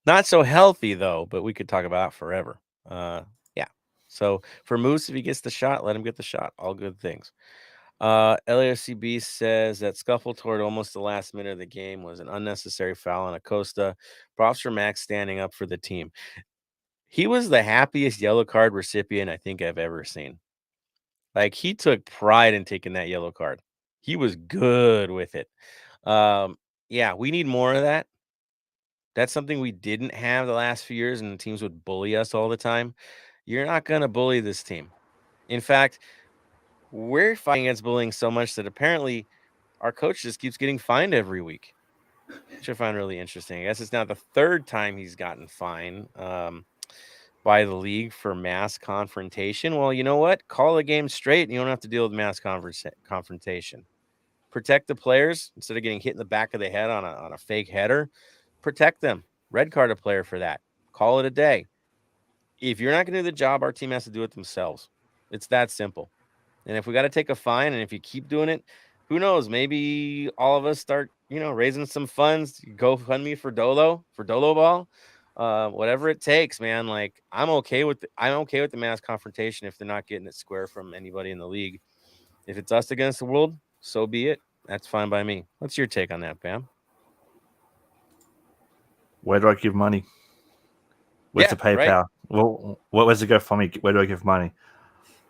Speaker 3: not so healthy, though, but we could talk about it forever. Yeah. So for Moose, if he gets the shot, let him get the shot. All good things. LAFCB says that scuffle toward almost the last minute of the game was an unnecessary foul on Acosta. Props for Max standing up for the team. He was the happiest yellow card recipient I think I've ever seen. Like, he took pride in taking that yellow card. He was good with it. Yeah, we need more of that. That's something we didn't have the last few years, and the teams would bully us all the time. You're not going to bully this team. In fact, we're fighting against bullying so much that apparently our coach just keeps getting fined every week, which I find really interesting. I guess it's now the 3rd time he's gotten fined. by the league for mass confrontation. Well, you know what? Call the game straight and you don't have to deal with mass confrontation. Protect the players instead of getting hit in the back of the head on a fake header. Protect them. Red card a player for that. Call it a day. If you're not going to do the job, our team has to do it themselves. It's that simple. And if we got to take a fine, and if you keep doing it, who knows? Maybe all of us start, raising some funds. Go fund me for Dolo ball, whatever it takes, man. Like I'm okay with the mass confrontation if they're not getting it square from anybody in the league. If it's us against the world, so be it. That's fine by me. What's your take on that, Bam?
Speaker 5: Where do I give money? Where's the PayPal? Right. Well, where's the GoFundMe? Where do I give money?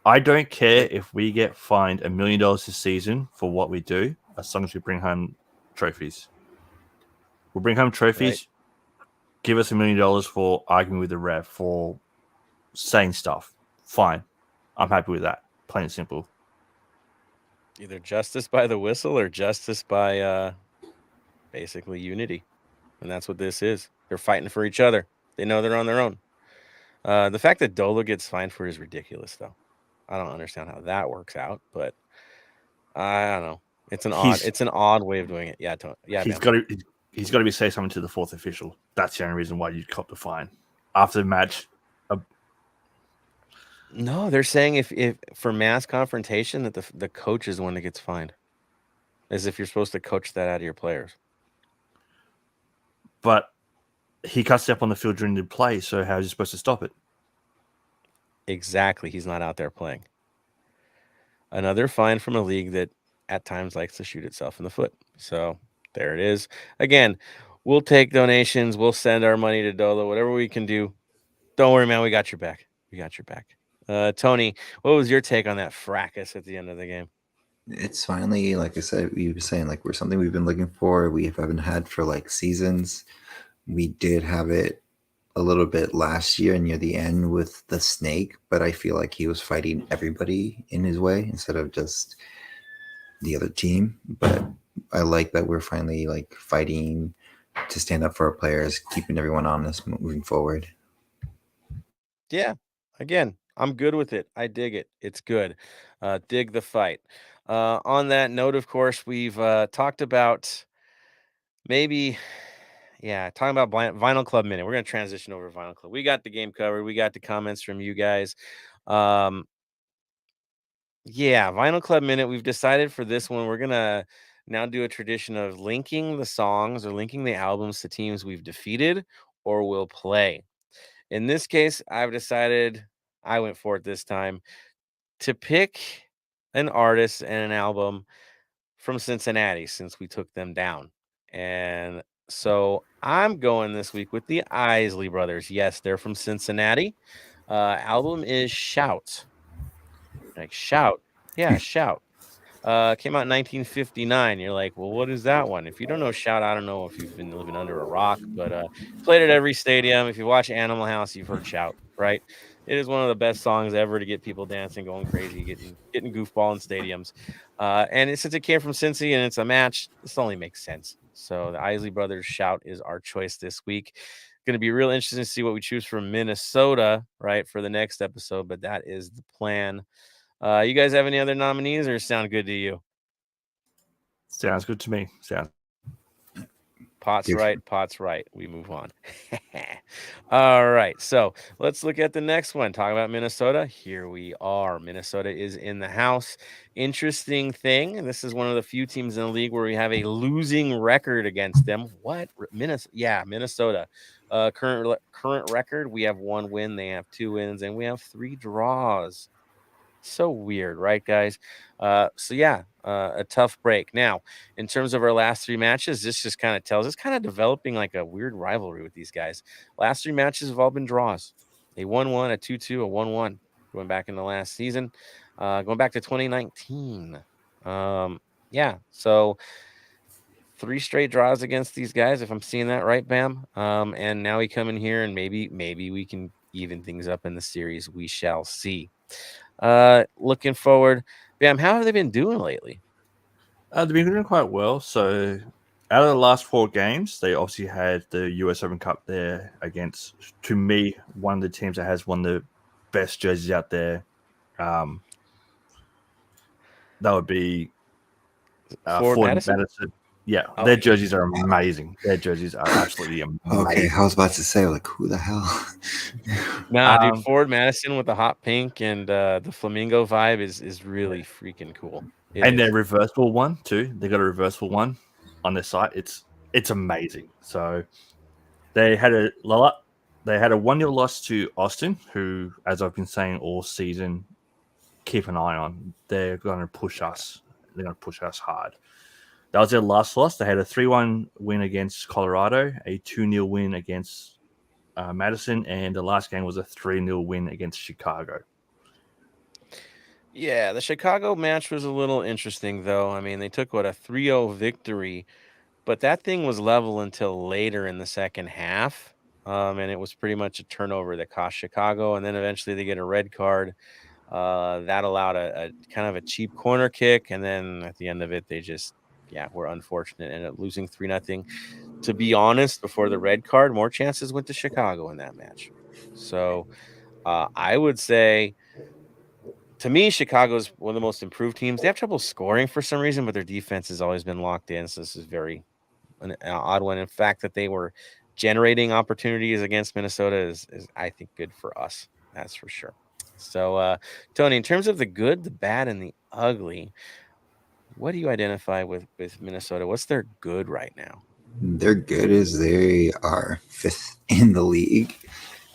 Speaker 5: I don't care if we get fined $1 million this season for what we do, as long as we bring home trophies. We'll bring home trophies. Right. Give us $1 million for arguing with the ref, for saying stuff. Fine. I'm happy with that. Plain and simple.
Speaker 3: Either justice by the whistle or justice by basically unity. And that's what this is. They're fighting for each other. They know they're on their own. The fact that Dolo gets fined for it is ridiculous, though. I don't understand how that works out, but I don't know. It's an odd way of doing it. Yeah,
Speaker 5: he's got to be say something to the fourth official. That's the only reason why you cop the fine after the match.
Speaker 3: No, they're saying if for mass confrontation that the coach is the one that gets fined, as if you're supposed to coach that out of your players.
Speaker 5: But he cuts up on the field during the play, so how is he supposed to stop it?
Speaker 3: Exactly. He's not out there playing. Another fine from a league that at times likes to shoot itself in the foot. So there it is. Again, we'll take donations. We'll send our money to Dolo, whatever we can do. Don't worry, man. We got your back. Tony, what was your take on that fracas at the end of the game?
Speaker 1: It's finally, like I said, we were saying, like, we're something we've been looking for. We haven't had for like seasons. We did have it a little bit last year near the end with the snake, but I feel like he was fighting everybody in his way instead of just the other team. But I like that we're finally like fighting to stand up for our players, keeping everyone honest moving forward.
Speaker 3: Yeah, again, I'm good with it. I dig it. It's good. Dig the fight. On that note, of course, we've talked about talking about Vinyl Club Minute. We're going to transition over to Vinyl Club. We got the game covered. We got the comments from you guys. Vinyl Club Minute. We've decided for this one, we're going to now do a tradition of linking the songs or linking the albums to teams we've defeated or will play. In this case, I've decided, I went for it this time, to pick an artist and an album from Cincinnati since we took them down. And so I'm going this week with the Isley Brothers. Yes, they're from Cincinnati. Album is Shout. Like Shout. Yeah, Shout. Came out in 1959. You're like, well, what is that one? If you don't know Shout, I don't know if you've been living under a rock, but played at every stadium. If you watch Animal House, you've heard Shout, right? It is one of the best songs ever to get people dancing, going crazy, getting goofball in stadiums. And since it came from Cincy and it's a match, this only makes sense. So the Isley Brothers Shout is our choice this week. Going to be real interesting to see what we choose from Minnesota, right, for the next episode, but that is the plan. You guys have any other nominees or sound good to you?
Speaker 5: Sounds good to me.
Speaker 3: Pot's right. We move on. All right. So let's look at the next one. Talk about Minnesota. Here we are. Minnesota is in the house. Interesting thing. And this is one of the few teams in the league where we have a losing record against them. What? Minnesota. Yeah, Minnesota. Current record. We have 1 win. They have 2 wins, and we have 3 draws. So weird, right, guys? A tough break. Now, in terms of our last 3 matches, this just kind of tells us developing like a weird rivalry with these guys. Last 3 matches have all been draws. A 1-1, a 2-2, a 1-1. Going back in the last season, going back to 2019. So 3 straight draws against these guys, if I'm seeing that right, Bam. And now we come in here and maybe we can even things up in the series. We shall see. Looking forward, Bam, how have they been doing lately?
Speaker 5: They've been doing quite well. So out of the last 4 games, they obviously had the US Open Cup there against, to me, one of the teams that has one of the best jerseys out there. That would be
Speaker 3: Ford
Speaker 5: Madison.
Speaker 3: Madison?
Speaker 5: Yeah,
Speaker 3: Oh,
Speaker 5: their
Speaker 3: yeah.
Speaker 5: jerseys are amazing. Their jerseys are absolutely amazing.
Speaker 1: Okay, I was about to say, like, who the hell?
Speaker 3: Nah, dude, Ford Madison with the hot pink and the flamingo vibe is really freaking cool.
Speaker 5: And their reversible one too. They got a reversible one on their site. It's amazing. So they had a 1-0 loss to Austin, who, as I've been saying all season, keep an eye on. They're going to push us. They're going to push us hard. That was their last loss. They had a 3-1 win against Colorado, a 2-0 win against Madison, and the last game was a 3-0 win against Chicago.
Speaker 3: Yeah, the Chicago match was a little interesting, though. I mean, they took, a 3-0 victory, but that thing was level until later in the second half, and it was pretty much a turnover that cost Chicago, and then eventually they get a red card. That allowed a kind of a cheap corner kick, and then at the end of it, they just, were unfortunate, ended up losing 3-0. To be honest, before the red card, more chances went to Chicago in that match. So I would say, to me, Chicago's one of the most improved teams. They have trouble scoring for some reason, but their defense has always been locked in. So this is an odd one. In fact, that they were generating opportunities against Minnesota is I think, good for us. That's for sure. So, Tony, in terms of the good, the bad, and the ugly, what do you identify with Minnesota? What's their good right now?
Speaker 1: Their good is they are 5th in the league.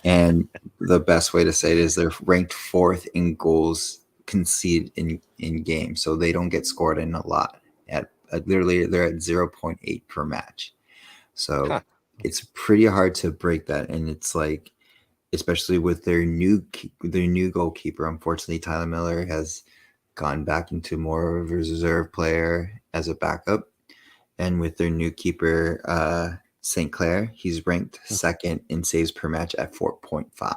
Speaker 1: And the best way to say it is they're ranked 4th in goals conceded in games. So they don't get scored in a lot. Literally, they're at 0.8 per match. So it's pretty hard to break that. And it's like, especially with their new goalkeeper, unfortunately, Tyler Miller has gone back into more of a reserve player as a backup. And with their new keeper, St. Clair, he's ranked 2nd in saves per match at 4.5.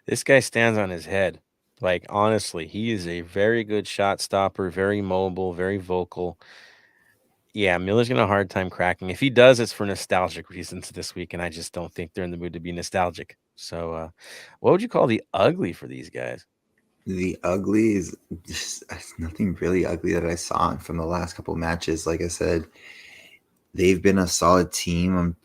Speaker 3: This guy stands on his head. Like, honestly, he is a very good shot stopper, very mobile, very vocal. Yeah, Miller's going to have a hard time cracking. If he does, it's for nostalgic reasons this week, and I just don't think they're in the mood to be nostalgic. So what would you call the ugly for these guys?
Speaker 1: The ugly is just nothing really ugly that I saw from the last couple of matches. Like I said, they've been a solid team.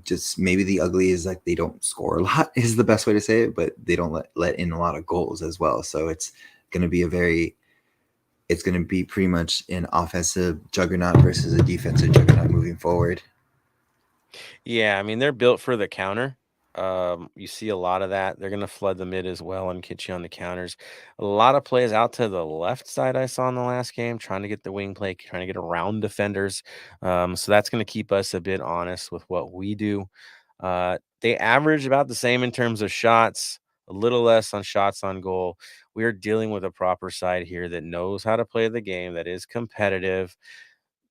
Speaker 1: Just maybe the ugly is like they don't score a lot is the best way to say it, but they don't let in a lot of goals as well. So it's going to be pretty much an offensive juggernaut versus a defensive juggernaut moving forward.
Speaker 3: Yeah, I mean, they're built for the counter. You see a lot of that. They're going to flood the mid as well and get you on the counters. A lot of plays out to the left side I saw in the last game, trying to get the wing play, trying to get around defenders. So that's going to keep us a bit honest with what we do. They average about the same in terms of shots, a little less on shots on goal. We are dealing with a proper side here that knows how to play the game, that is competitive.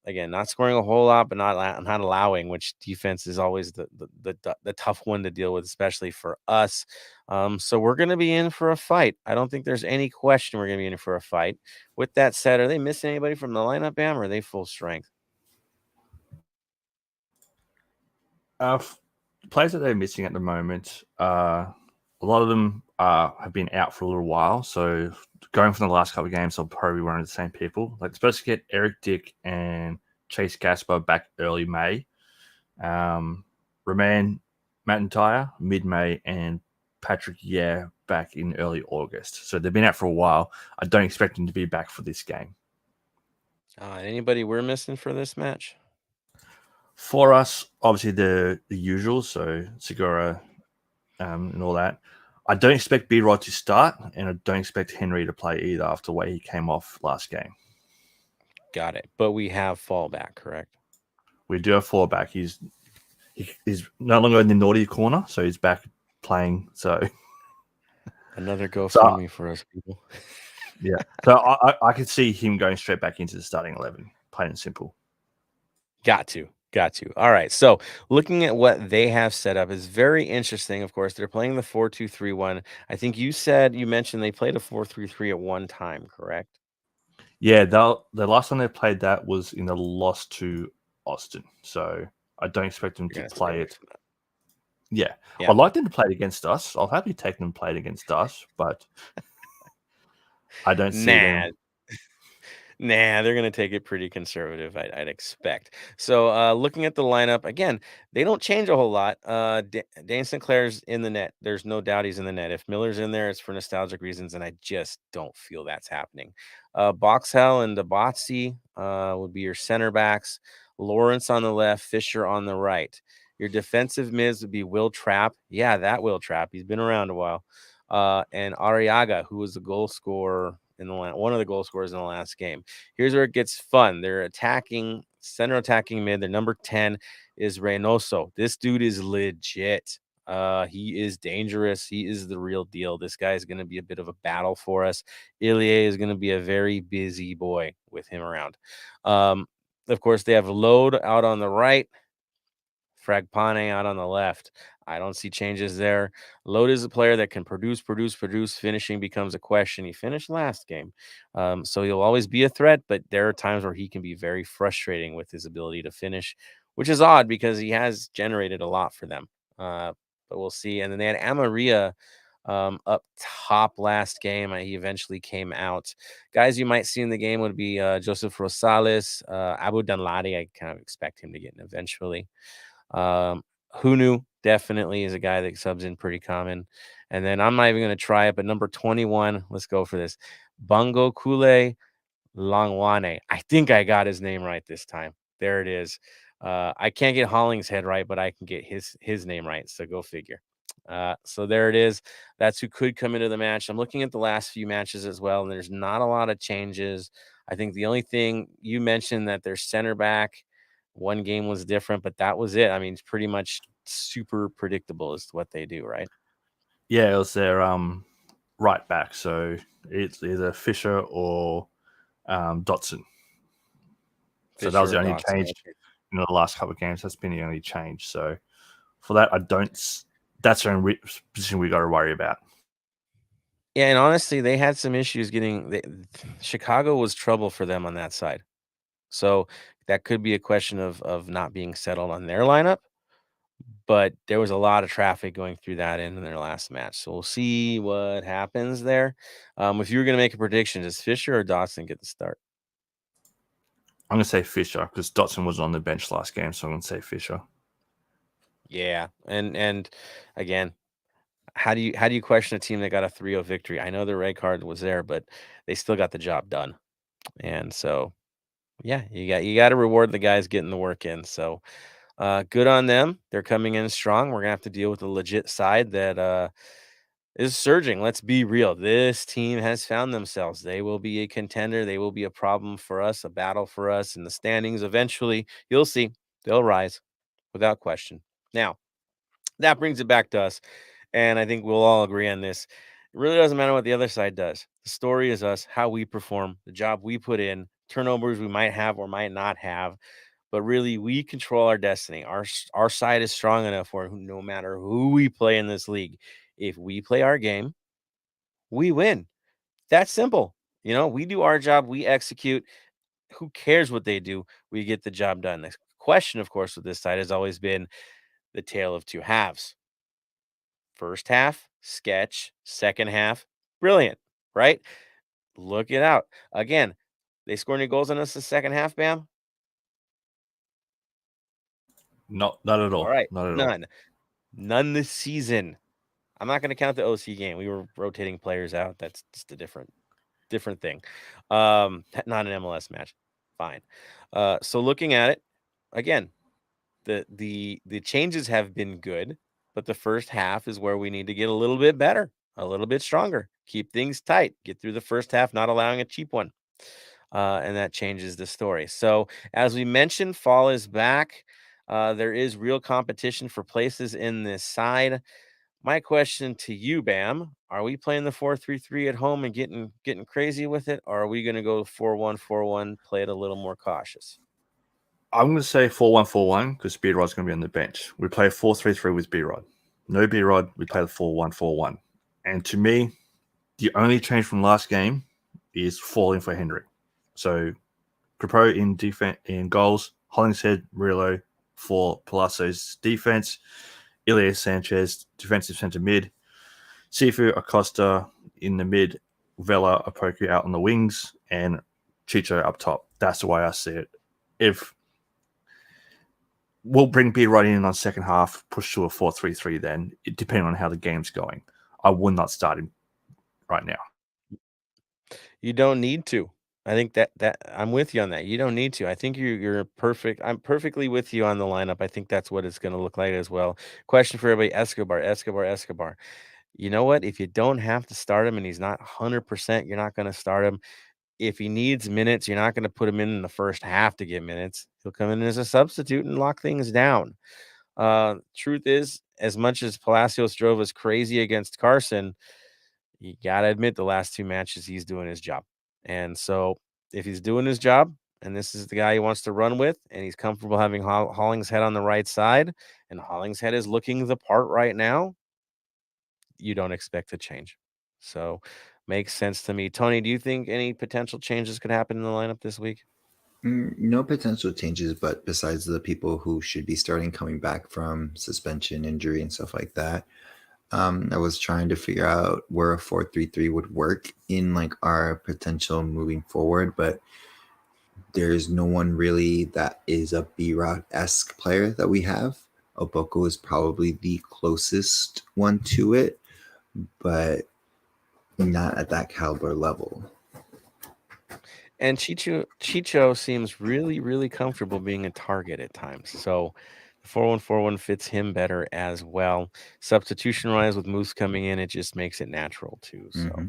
Speaker 3: Again, not scoring a whole lot, but not allowing, which defense is always the tough one to deal with, especially for us. So we're going to be in for a fight. I don't think there's any question we're going to be in for a fight. With that said, are they missing anybody from the lineup, Bam, or are they full strength?
Speaker 5: Players that they're missing at the moment, a lot of them have been out for a little while. So going from the last couple of games, they'll probably be one of the same people. Like, supposed to get Eric Dick and Chase Gasper back early May. Romain McIntyre mid-May, and Patrick back in early August. So they've been out for a while. I don't expect them to be back for this game.
Speaker 3: Anybody we're missing for this match?
Speaker 5: For us, obviously the usual, so Segura and all that. I don't expect B-Rod to start, and I don't expect Henry to play either after the way he came off last game.
Speaker 3: Got it. But we have fallback, correct?
Speaker 5: We do have fallback. He's no longer in the naughty corner, so he's back playing. So
Speaker 3: another GoFundMe for us people.
Speaker 5: Yeah. So I could see him going straight back into the starting 11, plain and simple.
Speaker 3: Got to. All right. So looking at what they have set up is very interesting. Of course, they're playing the 4-2-3-1. I think you mentioned they played a 4-3-3 at one time, correct?
Speaker 5: Yeah, the last time they played that was in a loss to Austin. So I don't expect them to play it. Yeah. I'd like them to play it against us. I'll happily take them to play it against us, but I don't see them.
Speaker 3: Nah, they're going to take it pretty conservative, I'd expect. So looking at the lineup, again, they don't change a whole lot. Dane Sinclair's in the net. There's no doubt he's in the net. If Miller's in there, it's for nostalgic reasons, and I just don't feel that's happening. Boxhell and Dabatsi would be your center backs. Lawrence on the left, Fischer on the right. Your defensive mids would be Will Trapp. Yeah, that Will Trapp. He's been around a while. And Arriaga, who was the goal scorer one of the goal scorers in the last game. Here's where it gets fun. They're center attacking mid. Their number 10 is Reynoso. This dude is legit. He is dangerous. He is the real deal. This guy is going to be a bit of a battle for us. Ilie is going to be a very busy boy with him around. Of course, they have Load out on the right, Fragpane out on the left. I don't see changes there. Load is a player that can produce. Finishing becomes a question. He finished last game. So he'll always be a threat, but there are times where he can be very frustrating with his ability to finish, which is odd because he has generated a lot for them. But we'll see. And then they had Amaria up top last game. He eventually came out. Guys you might see in the game would be Joseph Rosales, Abu Danladi. I kind of expect him to get in eventually. Hunu definitely is a guy that subs in pretty common. And then I'm not even going to try it, but number 21, let's go for this. Bungo Kule Longwane. I think I got his name right this time. There it is. I can't get Hollingshead right, but I can get his name right. So go figure. So there it is. That's who could come into the match. I'm looking at the last few matches as well, and there's not a lot of changes. I think the only thing you mentioned that their center back, one game was different, but that was it. I mean, it's pretty much super predictable as to what they do, right?
Speaker 5: Yeah, it was their right back. So it's either Fischer or Dawson. So that was the only change in the last couple of games. That's been the only change. So for that, that's the only position we got to worry about.
Speaker 3: Yeah, and honestly, they had some issues Chicago was trouble for them on that side. So that could be a question of not being settled on their lineup. But there was a lot of traffic going through that in their last match. So we'll see what happens there. If you were going to make a prediction, does Fischer or Dawson get the start?
Speaker 5: I'm going to say Fischer because Dawson was on the bench last game. So I'm going to say Fischer.
Speaker 3: Yeah. And again, how do you question a team that got a 3-0 victory? I know the red card was there, but they still got the job done. And so, yeah, you got to reward the guys getting the work in. So good on them. They're coming in strong. We're going to have to deal with a legit side that is surging. Let's be real. This team has found themselves. They will be a contender. They will be a problem for us, a battle for us in the standings. Eventually, you'll see they'll rise without question. Now, that brings it back to us. And I think we'll all agree on this. It really doesn't matter what the other side does. The story is us, how we perform, the job we put in, turnovers we might have or might not have. But really, we control our destiny. Our side is strong enough where no matter who we play in this league, if we play our game, we win. That's simple. We do our job. We execute. Who cares what they do? We get the job done. The question, of course, with this side has always been the tale of two halves. First half, sketch. Second half, brilliant, right? Look it out. Again, they score any goals on us the second half, Bam?
Speaker 5: Not at all.
Speaker 3: All right,
Speaker 5: not at all.
Speaker 3: None this season. I'm not going to count the OC game. We were rotating players out. That's just a different thing. Not an MLS match. Fine. So looking at it, again, the changes have been good, but the first half is where we need to get a little bit better, a little bit stronger, keep things tight, get through the first half, not allowing a cheap one. And that changes the story. So as we mentioned, fall is back. There is real competition for places in this side. My question to you, Bam, are we playing the 4-3-3 at home and getting crazy with it? Or are we going to go 4-1-4-1, play it a little more cautious?
Speaker 5: I'm going to say 4-1-4-1 because B-Rod's going to be on the bench. We play 4-3-3 with B-Rod. No B-Rod, we play the 4-1-4-1. And to me, the only change from last game is falling for Henry. So Crepeau in defense in goals, Hollingshead, Murillo for Palasso's defense, Ilya Sanchez, defensive centre mid, Sifu Acosta in the mid, Vela Opoku out on the wings, and Chicho up top. That's the way I see it. If we'll bring B right in on second half, push to a 4-3-3 then, depending on how the game's going. I would not start him right now.
Speaker 3: You don't need to. I think that I'm with you on that. You don't need to. I think you're perfect. I'm perfectly with you on the lineup. I think that's what it's going to look like as well. Question for everybody: Escobar. You know what? If you don't have to start him and he's not 100%, you're not going to start him. If he needs minutes, you're not going to put him in the first half to get minutes. He'll come in as a substitute and lock things down. Truth is, as much as Palacios drove us crazy against Carson, you got to admit the last 2 matches he's doing his job. And so if he's doing his job and this is the guy he wants to run with and he's comfortable having Hollingshead on the right side and Hollingshead is looking the part right now, you don't expect to change. So makes sense to me. Tony, do you think any potential changes could happen in the lineup this week?
Speaker 1: No potential changes, but besides the people who should be starting coming back from suspension, injury, and stuff like that, I was trying to figure out where a 4-3-3 would work in like our potential moving forward, but there's no one really that is a B-Rod-esque player that we have. Oboko is probably the closest one to it, but not at that caliber level.
Speaker 3: And Chicho seems really, really comfortable being a target at times. So the 4-1-4-1 fits him better as well. Substitution-wise, with Moose coming in, it just makes it natural too. So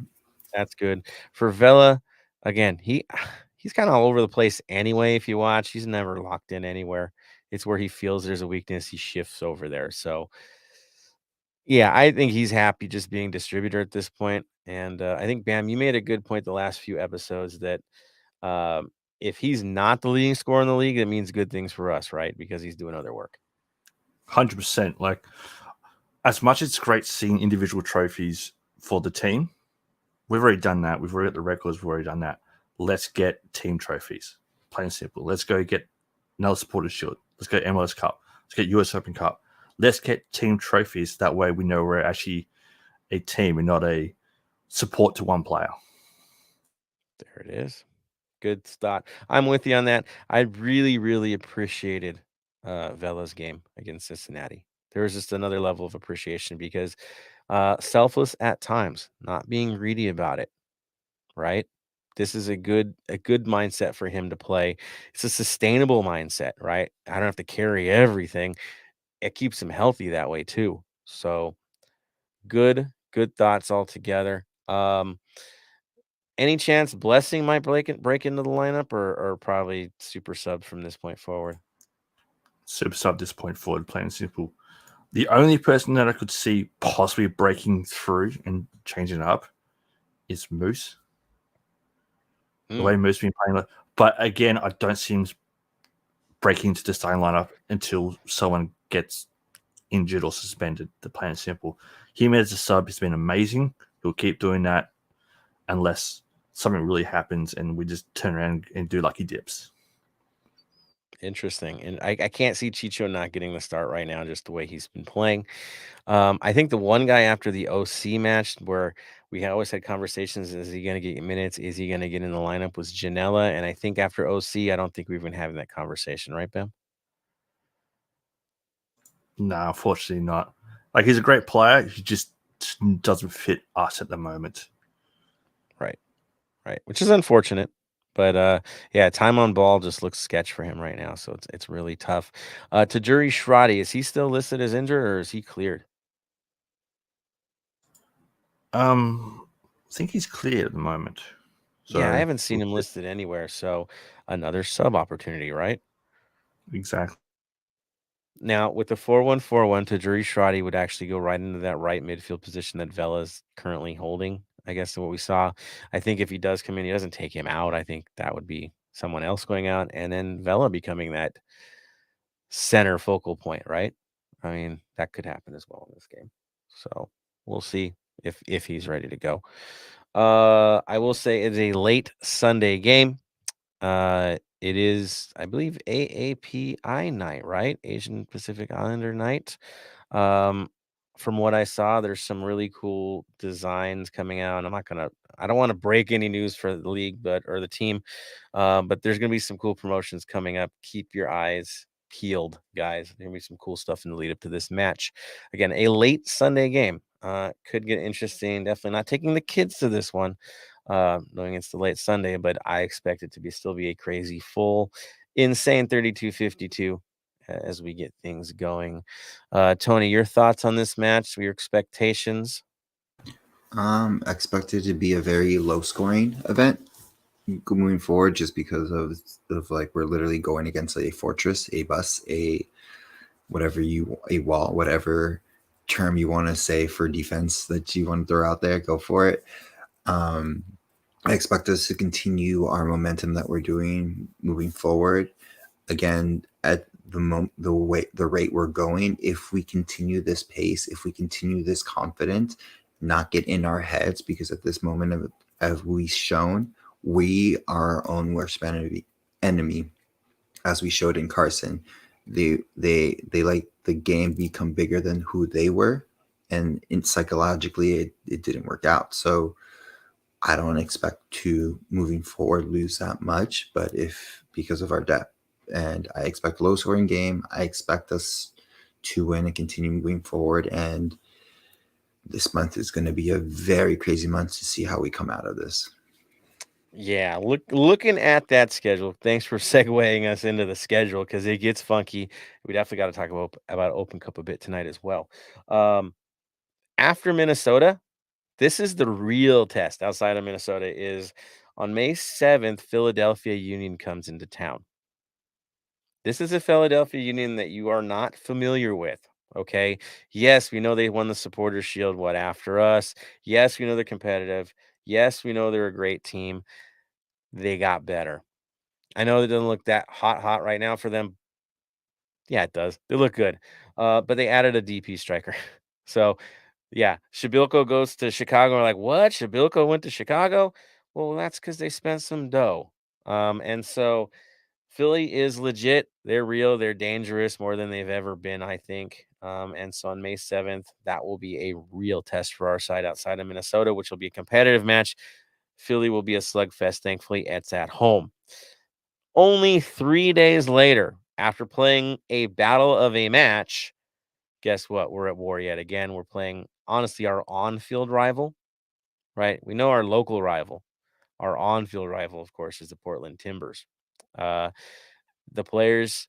Speaker 3: that's good. For Vela, again, he's kind of all over the place anyway. If you watch, he's never locked in anywhere. It's where he feels there's a weakness, he shifts over there. So yeah, I think he's happy just being distributor at this point. And I think, Bam, you made a good point the last few episodes that if he's not the leading scorer in the league, that means good things for us, right? Because he's doing other work.
Speaker 5: 100%. Like, as much as it's great seeing individual trophies for the team, we've already done that. We've already got the records. We've already done that. Let's get team trophies. Plain and simple. Let's go get another Supporters Shield. Let's get MLS Cup. Let's get US Open Cup. Let's get team trophies. That way we know we're actually a team and not a support to one player.
Speaker 3: There it is. Good start. I'm with you on that. I really, really appreciated Vela's game against Cincinnati. There was just another level of appreciation because selfless at times, not being greedy about it, right? This is a good mindset for him to play. It's a sustainable mindset, right? I don't have to carry everything. It keeps him healthy that way too. So good thoughts altogether. Any chance Blessing might break into the lineup or probably super sub from this point forward?
Speaker 5: Super sub this point forward, plain and simple. The only person that I could see possibly breaking through and changing it up is Moose. The way Moose has been playing. But again, I don't see him breaking into the starting lineup until someone gets injured or suspended, the plain and simple. Him as a sub has been amazing. He'll keep doing that unless something really happens and we just turn around and do lucky dips.
Speaker 3: Interesting. And I can't see Chicho not getting the start right now, just the way he's been playing. I think the one guy after the OC match where we always had conversations, is he going to get minutes? Is he going to get in the lineup? Was Janela. And I think after OC, I don't think we've been having that conversation, right, Bam?
Speaker 5: No, unfortunately not. Like, he's a great player. He just doesn't fit us at the moment.
Speaker 3: Right. Which is unfortunate. But yeah, time on ball just looks sketch for him right now. So it's really tough. Tajuri Shradi, is he still listed as injured or is he cleared?
Speaker 5: I think he's cleared at the moment.
Speaker 3: So, yeah, I haven't seen him listed anywhere. So another sub opportunity, right?
Speaker 5: Exactly.
Speaker 3: Now, with the 4-1-4-1, Tajuri Shradi would actually go right into that right midfield position that Vela's currently holding. I guess what we saw. I think if he does come in, he doesn't take him out. I think that would be someone else going out, and then Vela becoming that center focal point, right? I mean, that could happen as well in this game. So we'll see if he's ready to go. I will say it's a late Sunday game. It is, I believe, AAPI night, right? Asian Pacific Islander night. From what I saw, there's some really cool designs coming out. I don't want to break any news for the league, or the team, but there's gonna be some cool promotions coming up. Keep your eyes peeled, guys. There's gonna be some cool stuff in the lead up to this match. Again, a late Sunday game. Could get interesting. Definitely not taking the kids to this one, knowing it's the late Sunday, but I expect it to still be a crazy, full, insane 32-52 as we get things going. Tony, your thoughts on this match? Your expectations?
Speaker 1: Expected to be a very low scoring event moving forward, just because of like we're literally going against a fortress, a bus, a wall, whatever term you want to say for defense that you want to throw out there, go for it. I expect us to continue our momentum that we're doing moving forward. Again, at the rate we're going, if we continue this pace, if we continue this confident, not get in our heads, because at this moment, as we've shown, we are our own worst enemy, as we showed in Carson. They let the game become bigger than who they were, and psychologically it didn't work out. So I don't expect to, moving forward, lose that much, but because of our depth. And I expect low scoring game. I expect us to win and continue moving forward. And this month is going to be a very crazy month to see how we come out of this.
Speaker 3: Yeah, looking at that schedule. Thanks for segueing us into the schedule, because it gets funky. We definitely got to talk about Open Cup a bit tonight as well. After Minnesota, this is the real test outside of Minnesota. Is on May 7th, Philadelphia Union comes into town. This is a Philadelphia Union that you are not familiar with. Okay. Yes, we know they won the Supporters Shield after us. Yes, we know they're competitive. Yes, we know they're a great team. They got better. I know it doesn't look that hot right now for them. Yeah, it does. They look good. But they added a DP striker. So yeah, Shabilko goes to Chicago. We're like, what? Shabilko went to Chicago? Well, that's because they spent some dough. And so Philly is legit. They're real. They're dangerous more than they've ever been, I think. And so on May 7th, that will be a real test for our side outside of Minnesota, which will be a competitive match. Philly will be a slugfest. Thankfully, it's at home. Only 3 days later, after playing a battle of a match, guess what? We're at war yet again. We're playing, honestly, our on-field rival, right? We know our local rival. Our on-field rival, of course, is the Portland Timbers. The players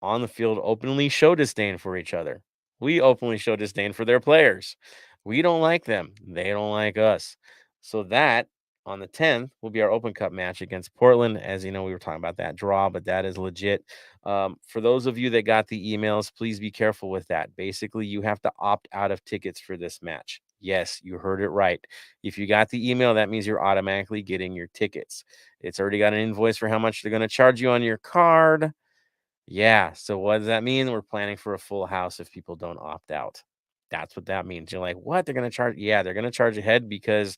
Speaker 3: on the field openly show disdain for each other. We openly show disdain for their players. We don't like them. They don't like us. So that, on the 10th, will be our Open Cup match against Portland. As you know, we were talking about that draw, but that is legit. For those of you that got the emails, please be careful with that. Basically, you have to opt out of tickets for this match. Yes, you heard it right. If you got the email, that means you're automatically getting your tickets. It's already got an invoice for how much they're going to charge you on your card. Yeah. So what does that mean? We're planning for a full house if people don't opt out. That's what that means. You're like, what? They're going to charge? Yeah, they're going to charge ahead because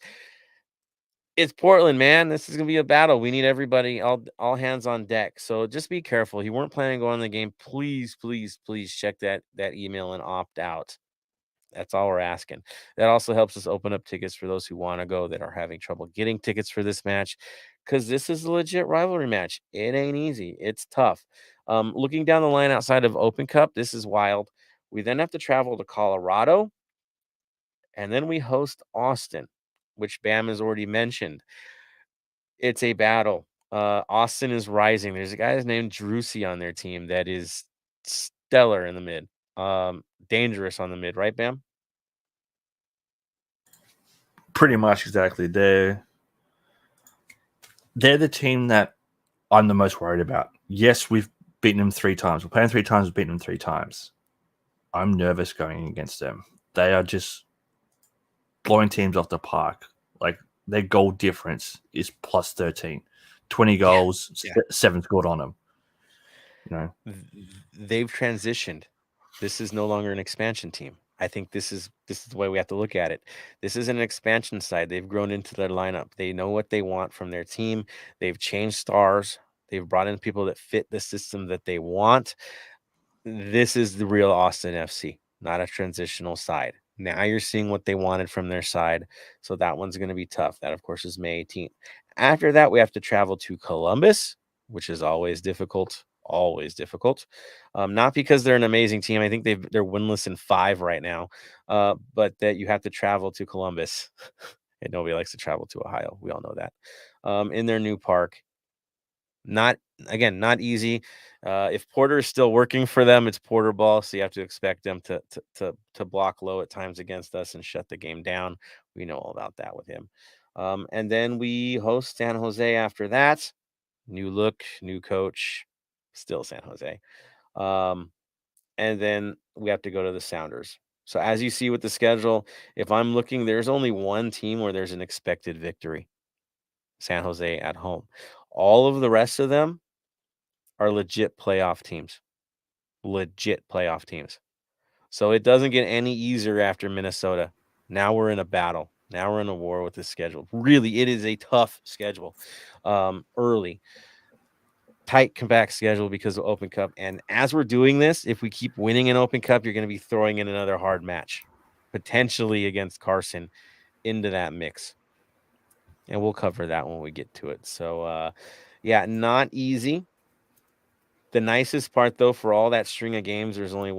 Speaker 3: it's Portland, man. This is going to be a battle. We need everybody, all hands on deck. So just be careful. If you weren't planning on going to the game, please, please, please check that email and opt out. That's all we're asking. That also helps us open up tickets for those who want to go that are having trouble getting tickets for this match, because this is a legit rivalry match. It ain't easy. It's tough. Looking down the line outside of Open Cup, this is wild. We then have to travel to Colorado, and then we host Austin, which Bam has already mentioned. It's a battle. Austin is rising. There's a guy named Drusi on their team that is stellar in the mid. Dangerous on the mid, right, Bam?
Speaker 5: Pretty much exactly. They're the team that I'm the most worried about. Yes, we've beaten them 3 times. We're playing 3 times, we've beaten them 3 times. I'm nervous going against them. They are just blowing teams off the park. Like, their goal difference is plus 13. 20 goals, 7 scored on them. You know,
Speaker 3: they've transitioned. This is no longer an expansion team. I think this is the way we have to look at it. This is an expansion side. They've grown into their lineup. They know what they want from their team. They've changed stars. They've brought in people that fit the system that they want. This is the real Austin FC, not a transitional side. Now you're seeing what they wanted from their side. So that one's going to be tough. That, of course, is May 18th. After that, we have to travel to Columbus, which is always difficult. Always difficult. Not because they're an amazing team. I think they're winless in 5 right now. But that you have to travel to Columbus. And nobody likes to travel to Ohio. We all know that. In their new park. Not easy. If Porter is still working for them, it's Porter ball, so you have to expect them to block low at times against us and shut the game down. We know all about that with him. And then we host San Jose after that. New look, new coach, still San Jose. And then we have to go to the Sounders. So as you see with the schedule, if I'm looking, there's only one team where there's an expected victory. San Jose at home. All of the rest of them are legit playoff teams. So it doesn't get any easier after Minnesota. Now we're in a battle. Now we're in a war with the schedule. Really, it is a tough schedule. Early. Tight comeback schedule because of Open Cup. And as we're doing this, if we keep winning an Open Cup, you're going to be throwing in another hard match, potentially against Carson, into that mix. And we'll cover that when we get to it. So, yeah, not easy. The nicest part, though, for all that string of games, there's only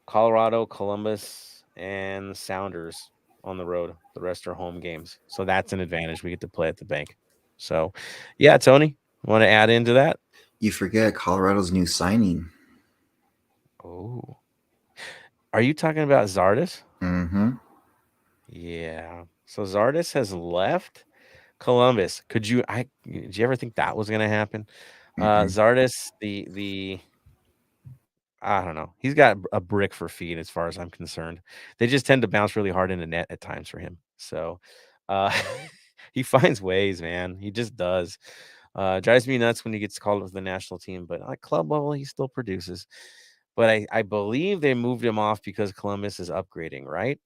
Speaker 3: Colorado, Columbus, and Sounders on the road. The rest are home games. So that's an advantage. We get to play at the bank. So, yeah, Tony, want to add into that?
Speaker 1: You forget Colorado's new signing.
Speaker 3: Oh. Are you talking about Zardis?
Speaker 1: Mm-hmm.
Speaker 3: Yeah. So Zardis has left Columbus. Did you ever think that was going to happen? Zardis, the I don't know. He's got a brick for feet as far as I'm concerned. They just tend to bounce really hard in the net at times for him. So he finds ways, man. He just does. Drives me nuts when he gets called up to the national team, but at club level, he still produces. But I believe they moved him off because Columbus is upgrading, right?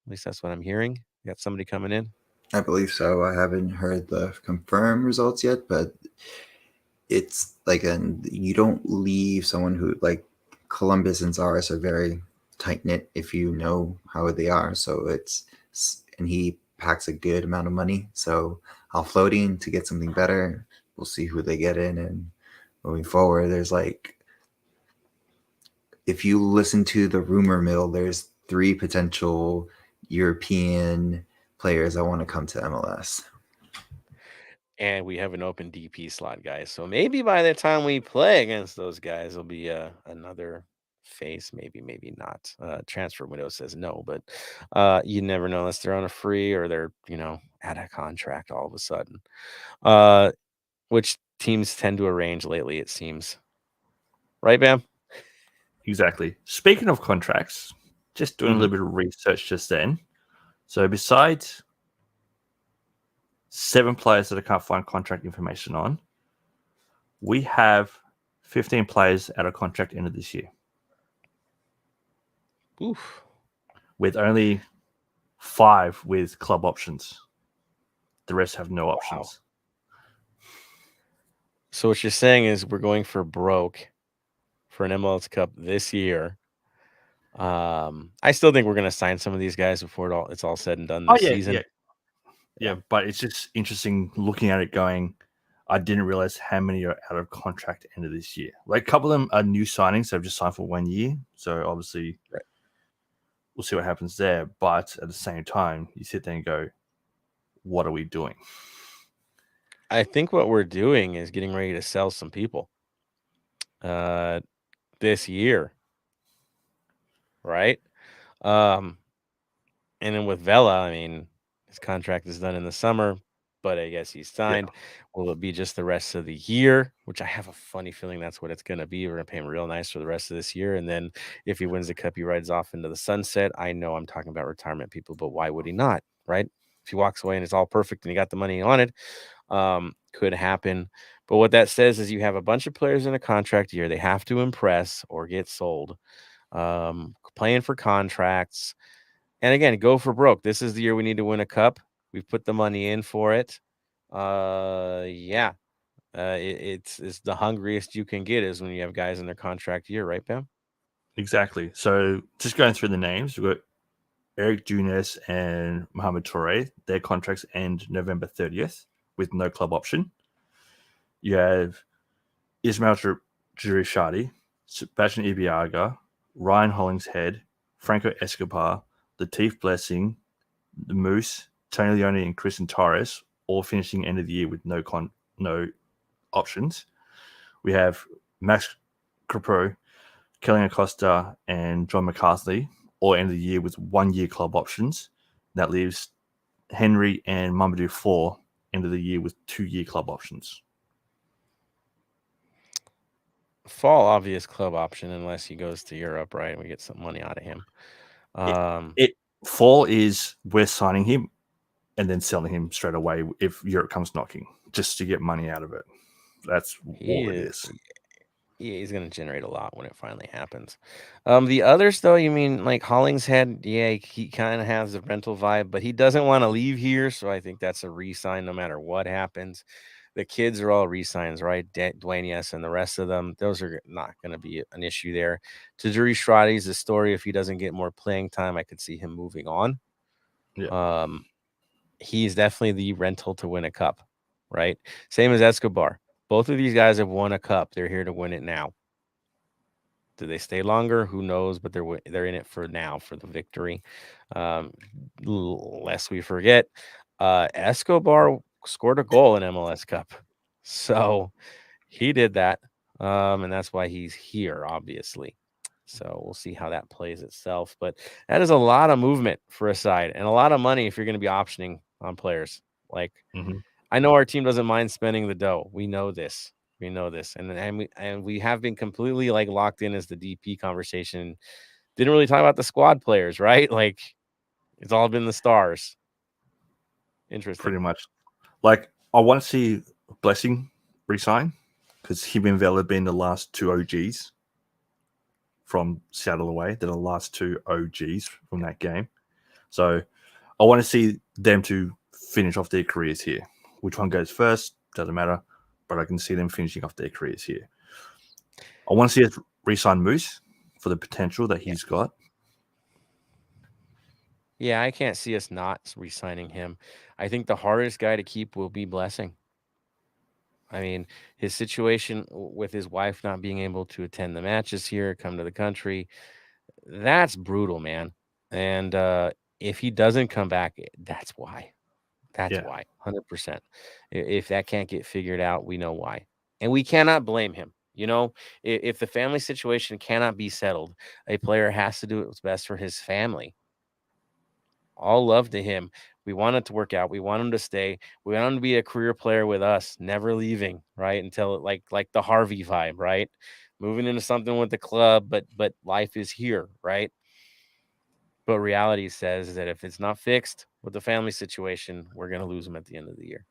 Speaker 3: At least that's what I'm hearing. You got somebody coming in?
Speaker 1: I believe so. I haven't heard the confirmed results yet, but it's like you don't leave someone who, like, Columbus and Zardis are very tight-knit if you know how they are. So and he packs a good amount of money. So offloading to get something better, we'll see who they get in. And moving forward, there's if you listen to the rumor mill, there's 3 potential European players that want to come to MLS.
Speaker 3: And we have an open DP slot, guys. So maybe by the time we play against those guys, there'll be another face. Maybe not. Transfer window says no, but you never know unless they're on a free or they're, at a contract all of a sudden. Which teams tend to arrange lately, it seems. Right, Bam?
Speaker 5: Exactly. Speaking of contracts, just doing a little bit of research just then. So besides 7 players that I can't find contract information on, we have 15 players out of contract end of this year.
Speaker 3: Oof.
Speaker 5: With only 5 with club options. The rest have no options.
Speaker 3: Wow. So what you're saying is we're going for broke for an MLS Cup this year. I still think we're going to sign some of these guys before it's all said and done this season.
Speaker 5: Yeah, but it's just interesting looking at it going, I didn't realize how many are out of contract end of this year. Like a couple of them are new signings, so they've just signed for 1 year. So obviously we'll see what happens there. But at the same time, you sit there and go, what are we doing?
Speaker 3: I think what we're doing is getting ready to sell some people this year. Right? And then with Vela, I mean, his contract is done in the summer, but I guess he's signed. Yeah. Will it be just the rest of the year? Which I have a funny feeling that's what it's going to be. We're going to pay him real nice for the rest of this year. And then if he wins the cup, he rides off into the sunset. I know I'm talking about retirement people, but why would he not? Right? If he walks away and it's all perfect and he got the money he wanted, could happen. But what that says is you have a bunch of players in a contract year. They have to impress or get sold. Playing for contracts. And again, go for broke. This is the year we need to win a cup. We've put the money in for it. Yeah. It's the hungriest you can get is when you have guys in their contract year, right, Pam?
Speaker 5: Exactly. So just going through the names, we've got Eric Junes and Mohamed Toure. Their contracts end November 30th with no club option. You have Ismail Jurishadi, Sebastian Ibiaga, Ryan Hollingshead, Franco Escobar, Latif Blessing, the Moose, Tony Leone, and Christian Torres, all finishing end of the year with no options. We have Max Capro, Kelly Acosta, and John McCarthy, all end of the year with 1 year club options. That leaves Henry and Mamadou Four end of the year with 2 year club options.
Speaker 3: Fall obvious club option unless he goes to Europe, right? And we get some money out of him.
Speaker 5: Fall is we're signing him and then selling him straight away if Europe comes knocking, just to get money out of it. That's all it is.
Speaker 3: Yeah, he's going to generate a lot when it finally happens. The others, though, you mean like Hollingshead? Yeah, he kind of has the rental vibe, but he doesn't want to leave here, so I think that's a re-sign no matter what happens. The kids are all re-signs, right? Dwayne, yes, and the rest of them, those are not going to be an issue there. Tajuri Stradi's the story. If he doesn't get more playing time, I could see him moving on.
Speaker 5: Yeah.
Speaker 3: He's definitely the rental to win a cup, right? Same as Escobar. Both of these guys have won a cup. They're here to win it now. Do they stay longer? Who knows? But they're in it for now, for the victory. Lest we forget, Escobar scored a goal in MLS Cup. So he did that. And that's why he's here, obviously. So we'll see how that plays itself. But that is a lot of movement for a side and a lot of money if you're going to be optioning on players. Like, I know our team doesn't mind spending the dough. We know this. And we have been completely like locked in as the DP conversation. Didn't really talk about the squad players, right? Like, it's all been the stars. Interesting.
Speaker 5: Pretty much. Like, I want to see Blessing resign because him and Vela have been the last two OGs from Seattle away. They're the last two OGs from that game. So I want to see them to finish off their careers here. Which one goes first? Doesn't matter. But I can see them finishing off their careers here. I want to see us re-sign Moose for the potential that he's got.
Speaker 3: Yeah, I can't see us not re-signing him. I think the hardest guy to keep will be Blessing. I mean, his situation with his wife not being able to attend the matches here, come to the country, that's brutal, man. And if he doesn't come back, that's why. That's why, 100%. If that can't get figured out, we know why. And we cannot blame him. You know, if the family situation cannot be settled, a player has to do what's best for his family. All love to him. We want it to work out. We want him to stay. We want him to be a career player with us, never leaving, right? Until like the Harvey vibe, right? Moving into something with the club, but life is here, right? But reality says that if it's not fixed with the family situation, we're going to lose him at the end of the year.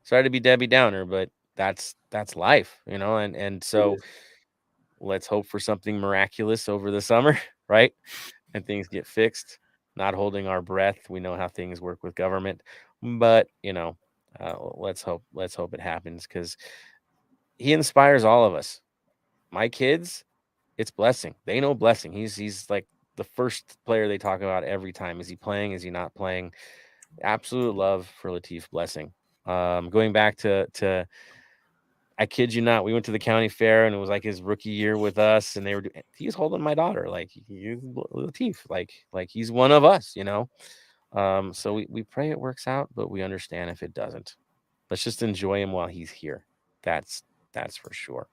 Speaker 3: Sorry to be Debbie Downer, but that's life, you know? And so let's hope for something miraculous over the summer, right? And things get fixed. Not holding our breath. We know how things work with government, but you know, let's hope it happens because he inspires all of us. My kids, it's Blessing. They know Blessing. He's like the first player they talk about every time. Is he playing? Is he not playing? Absolute love for Latif Blessing. Going back to I kid you not, we went to the county fair and it was like his rookie year with us, and he was holding my daughter like he's Latif, like he's one of us, you know. So we pray it works out, but we understand if it doesn't. Let's just enjoy him while he's here. That's for sure.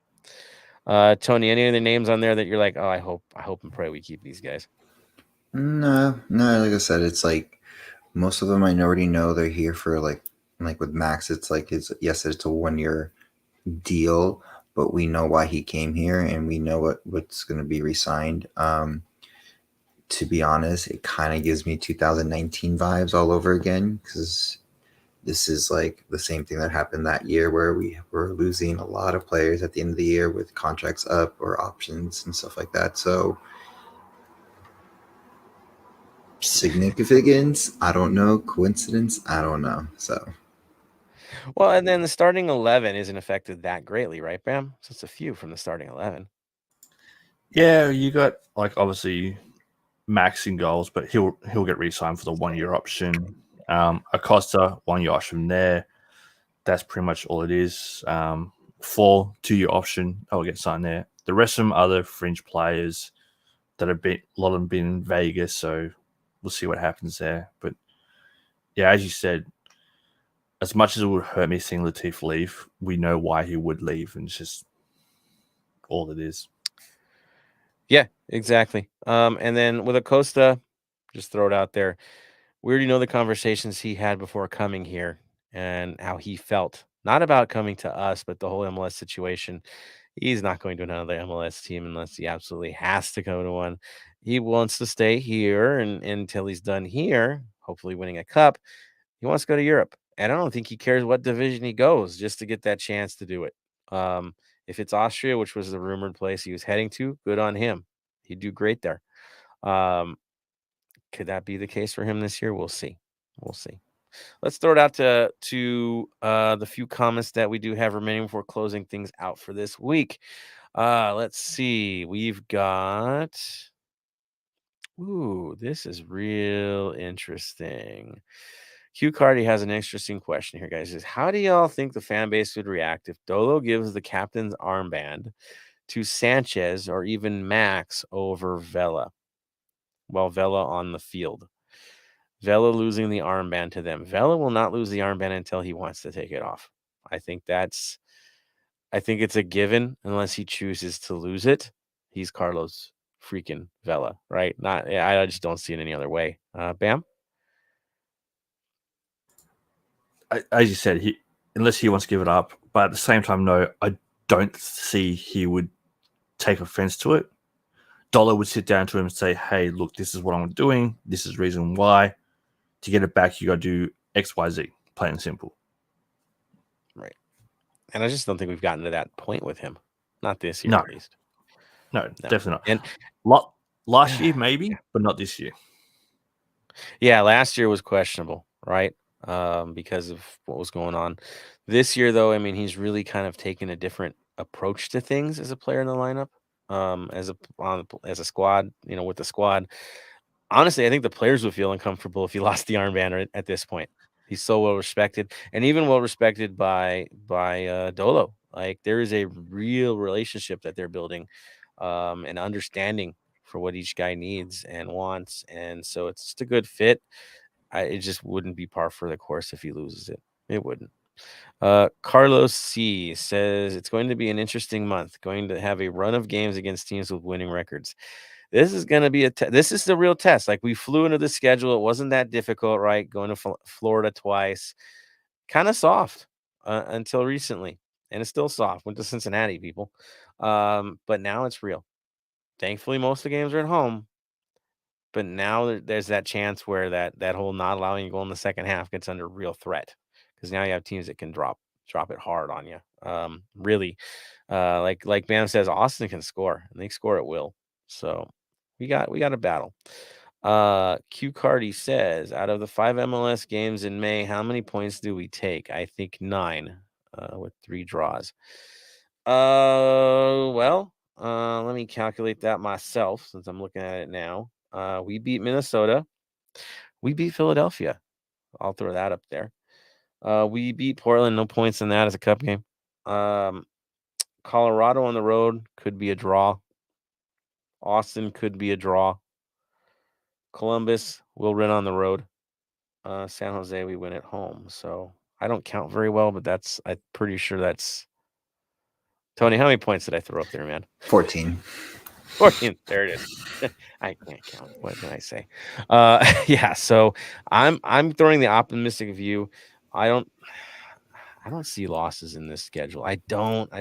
Speaker 3: Tony, any other names on there that you're like, oh, I hope and pray we keep these guys?
Speaker 1: No, like I said, it's like most of them I already know they're here for like with Max, it's like it's a 1 year deal, but we know why he came here and we know what's going to be re-signed. To be honest, it kind of gives me 2019 vibes all over again because this is like the same thing that happened that year where we were losing a lot of players at the end of the year with contracts up or options and stuff like that. So significance, I don't know. Coincidence, I don't know. So
Speaker 3: Well, and then the starting 11 isn't affected that greatly, right, Bam? So it's a few from the starting 11.
Speaker 5: Yeah, you got like obviously Max in goals, but he'll get re-signed for the 1 year option. Acosta 1 year option there. That's pretty much all it is. 4 2-year option. I'll get signed there. The rest of them other fringe players that have been a lot of them been in Vegas, so we'll see what happens there. But yeah, as you said, as much as it would hurt me seeing Latif leave, we know why he would leave, and it's just all it is.
Speaker 3: Yeah, exactly. And then with Acosta, just throw it out there. We already know the conversations he had before coming here and how he felt. Not about coming to us, but the whole MLS situation. He's not going to another MLS team unless he absolutely has to go to one. He wants to stay here and until he's done here, hopefully winning a cup. He wants to go to Europe. And I don't think he cares what division he goes just to get that chance to do it. If it's Austria, which was the rumored place he was heading to, good on him. He'd do great there. Could that be the case for him this year? We'll see. We'll see. Let's throw it out to the few comments that we do have remaining before closing things out for this week. Let's see. We've got. Ooh, this is real interesting. Q Cardi has an interesting question here, guys. Is how do y'all think the fan base would react if Dolo gives the captain's armband to Sanchez or even Max over Vela? Well, Vela on the field. Vela losing the armband to them. Vela will not lose the armband until he wants to take it off. I think it's a given unless he chooses to lose it. He's Carlos freaking Vela, right? I just don't see it any other way. Bam?
Speaker 5: As you said, unless he wants to give it up, but at the same time, no, I don't see he would take offense to it. Dollar would sit down to him and say, hey, look, this is what I'm doing. This is the reason why. To get it back, you got to do X, Y, Z. Plain and simple.
Speaker 3: Right. And I just don't think we've gotten to that point with him. Not this year, at least.
Speaker 5: No, definitely not.
Speaker 3: And
Speaker 5: last year, maybe, but not this year.
Speaker 3: Yeah, last year was questionable, right? Because of what was going on. This year, though, I mean, he's really kind of taken a different approach to things as a player in the lineup, as a squad, with the squad. Honestly, I think the players would feel uncomfortable if he lost the armband at this point. He's so well respected, and even well respected by Dolo. Like there is a real relationship that they're building, and understanding for what each guy needs and wants, and so it's just a good fit. It just wouldn't be par for the course if he loses it. It wouldn't. Carlos C says it's going to be an interesting month. Going to have a run of games against teams with winning records. This is going to be this is the real test. Like we flew into the schedule. It wasn't that difficult, right? Going to Florida twice, kind of soft until recently. And it's still soft. Went to Cincinnati, people. But now it's real. Thankfully, most of the games are at home. But now there's that chance where that whole not allowing you to go in the second half gets under real threat. Because now you have teams that can drop it hard on you. Really. Like Bam says, Austin can score. And they score at will. So we got a battle. Q Cardi says, out of the 5 MLS games in May, how many points do we take? I think 9, with 3 draws. Well, let me calculate that myself since I'm looking at it now. We beat Minnesota. We beat Philadelphia. I'll throw that up there. We beat Portland. No points in that as a cup game. Colorado on the road could be a draw. Austin could be a draw. Columbus will win on the road. San Jose, we win at home. So I don't count very well, but I'm pretty sure that's. Tony, how many points did I throw up there, man?
Speaker 1: 14.
Speaker 3: 14. There it is. I can't count. What can I say? Yeah. So I'm throwing the optimistic view. I don't see losses in this schedule. I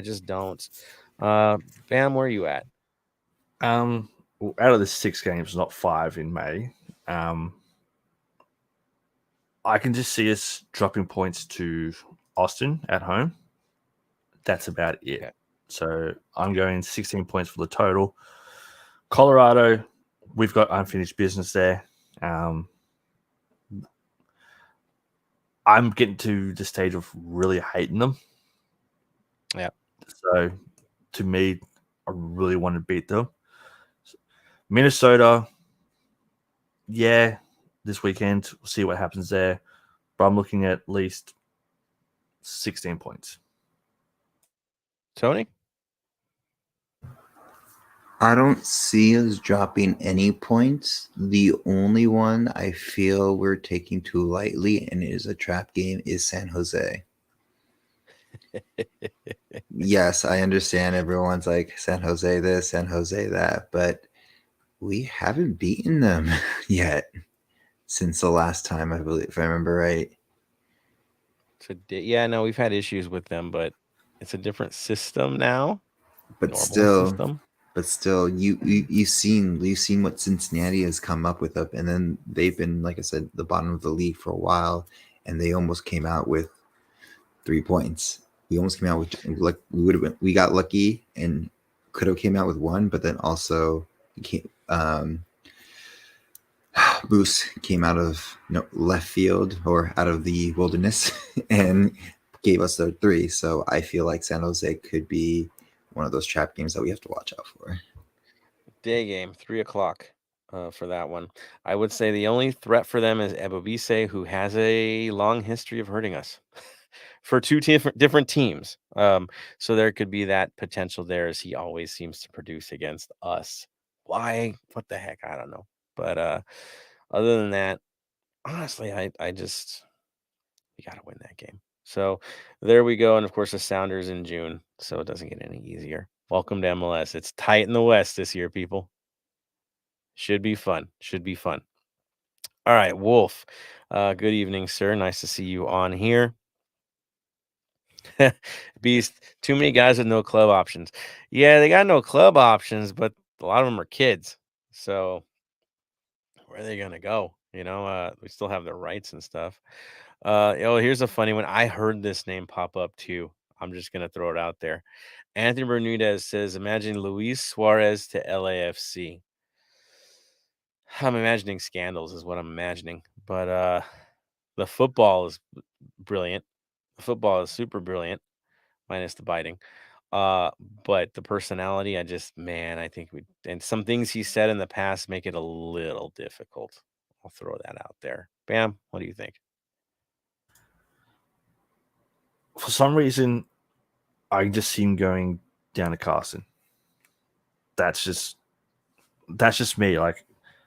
Speaker 3: just don't. Bam, where are you at?
Speaker 5: Out of the 6 games, not 5 in May, I can just see us dropping points to Austin at home. That's about it. Okay. So I'm going 16 points for the total. Colorado, we've got unfinished business there. I I'm getting to the stage of really hating them.
Speaker 3: Yeah.
Speaker 5: So, to me, I really want to beat them. Minnesota, yeah, this weekend. We'll see what happens there. But I'm looking at least 16 points.
Speaker 3: Tony?
Speaker 1: I don't see us dropping any points. The only one I feel we're taking too lightly, and it is a trap game, is San Jose. Yes, I understand everyone's like San Jose this, San Jose that, but we haven't beaten them yet since the last time, I believe, if I remember right.
Speaker 3: Yeah, no, we've had issues with them, but it's a different system now.
Speaker 1: But still, you've seen what Cincinnati has come up with and then they've been, like I said, the bottom of the league for a while, and they almost came out with 3 points. We almost came out with, like, we got lucky and could have came out with 1, but then also Moose came out of left field or out of the wilderness and gave us the 3. So I feel like San Jose could be one of those trap games that we have to watch out for.
Speaker 3: Day game, 3:00 for that one. I would say the only threat for them is Ebobisse, who has a long history of hurting us for 2 different teams. So there could be that potential there, as he always seems to produce against us. Why? What the heck? I don't know. But other than that, honestly, I just, we got to win that game. So there we go. And of course, the Sounders in June. So it doesn't get any easier. Welcome to MLS. It's tight in the West this year, people. Should be fun. All right, Wolf. Good evening, sir. Nice to see you on here. Beast, too many guys with no club options. Yeah, they got no club options, but a lot of them are kids. So where are they going to go? We still have their rights and stuff. Here's a funny one. I heard this name pop up too. I'm just going to throw it out there. Anthony Bermudez says, imagine Luis Suarez to LAFC. I'm imagining scandals is what I'm imagining. But the football is brilliant. The football is super brilliant, minus the biting. But the personality, I think and some things he said in the past make it a little difficult. I'll throw that out there. Bam, what do you think?
Speaker 5: For some reason, I just see him going down to Carson. That's just me. Like,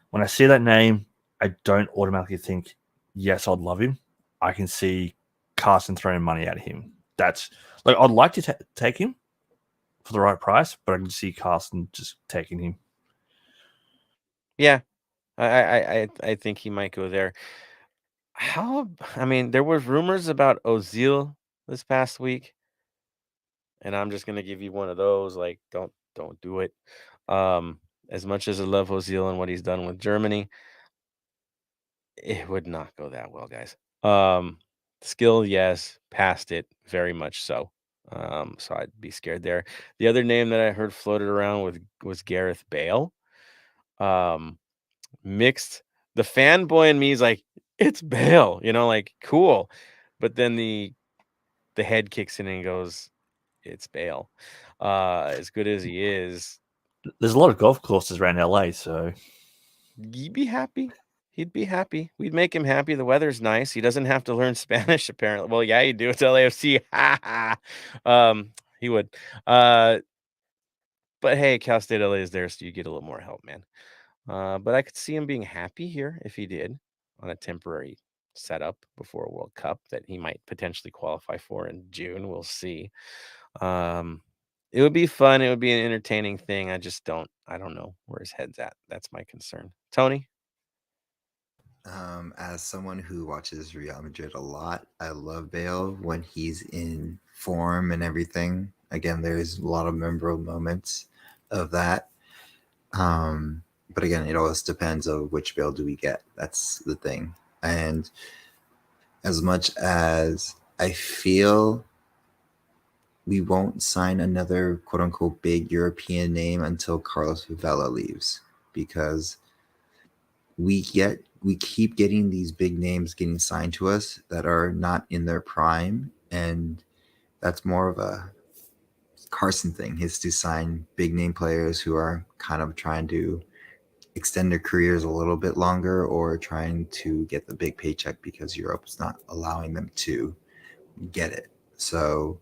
Speaker 5: when I see that name, I don't automatically think, yes, I'd love him. I can see Carson throwing money at him. That's like, I'd like to take him for the right price, but I can see Carson just taking him.
Speaker 3: Yeah, I think he might go there. There were rumors about Ozil this past week, and I'm just gonna give you one of those. Like, don't do it. As much as I love Ozil and what he's done with Germany, it would not go that well, guys. Skill, yes. Past it, very much so. So I'd be scared there. The other name that I heard floated around was Gareth Bale. Mixed. The fanboy in me is like, it's Bale, like, cool. But then the head kicks in and goes, it's Bale. As good as he is,
Speaker 5: there's a lot of golf courses around LA, so
Speaker 3: you'd be happy. He'd be happy. We'd make him happy. The weather's nice. He doesn't have to learn Spanish, apparently. Well, yeah, you do. It's LAFC. He would. But hey, Cal State LA is there, so you get a little more help, man. But I could see him being happy here if he did on a temporary setup before a World Cup that he might potentially qualify for in June. We'll see. It would be fun. It would be an entertaining thing. I don't know where his head's at. That's my concern. Tony?
Speaker 1: As someone who watches Real Madrid a lot, I love Bale when he's in form and everything. Again, there's a lot of memorable moments of that. But again, it always depends on which Bale do we get. That's the thing. And as much as I feel we won't sign another quote-unquote big European name until Carlos Vela leaves, because we keep getting these big names getting signed to us that are not in their prime, and that's more of a Carson thing, is to sign big name players who are kind of trying to extend their careers a little bit longer or trying to get the big paycheck because Europe's not allowing them to get it. So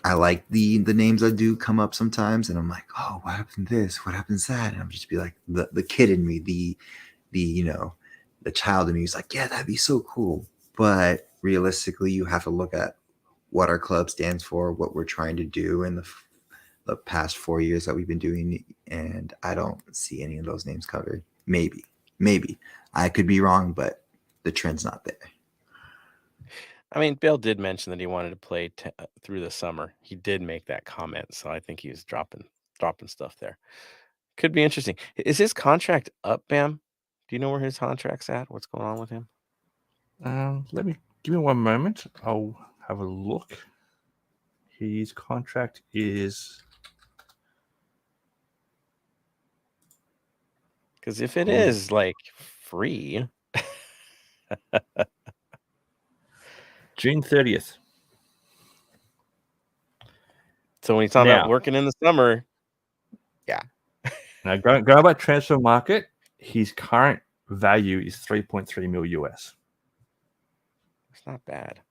Speaker 1: I like the names that do come up sometimes, and I'm like, oh, what happened to this? What happened to that? And I'm just be like, the kid in me, the the child in me is like, yeah, that'd be so cool. But realistically, you have to look at what our club stands for, what we're trying to do in the past 4 years that we've been doing, and I don't see any of those names covered. Maybe I could be wrong, but the trend's not there.
Speaker 3: I mean, Bale did mention that he wanted to play through the summer. He did make that comment, so I think he was dropping stuff there. Could be interesting. Is his contract up, Bam? Do you know where his contract's at? What's going on with him?
Speaker 5: Give me one moment. I'll have a look. His contract is,
Speaker 3: because if it is like free,
Speaker 5: June 30th.
Speaker 3: So when he's talking about working in the summer, yeah.
Speaker 5: Now going by transfer market, his current value is $3.3 million US.
Speaker 3: It's not bad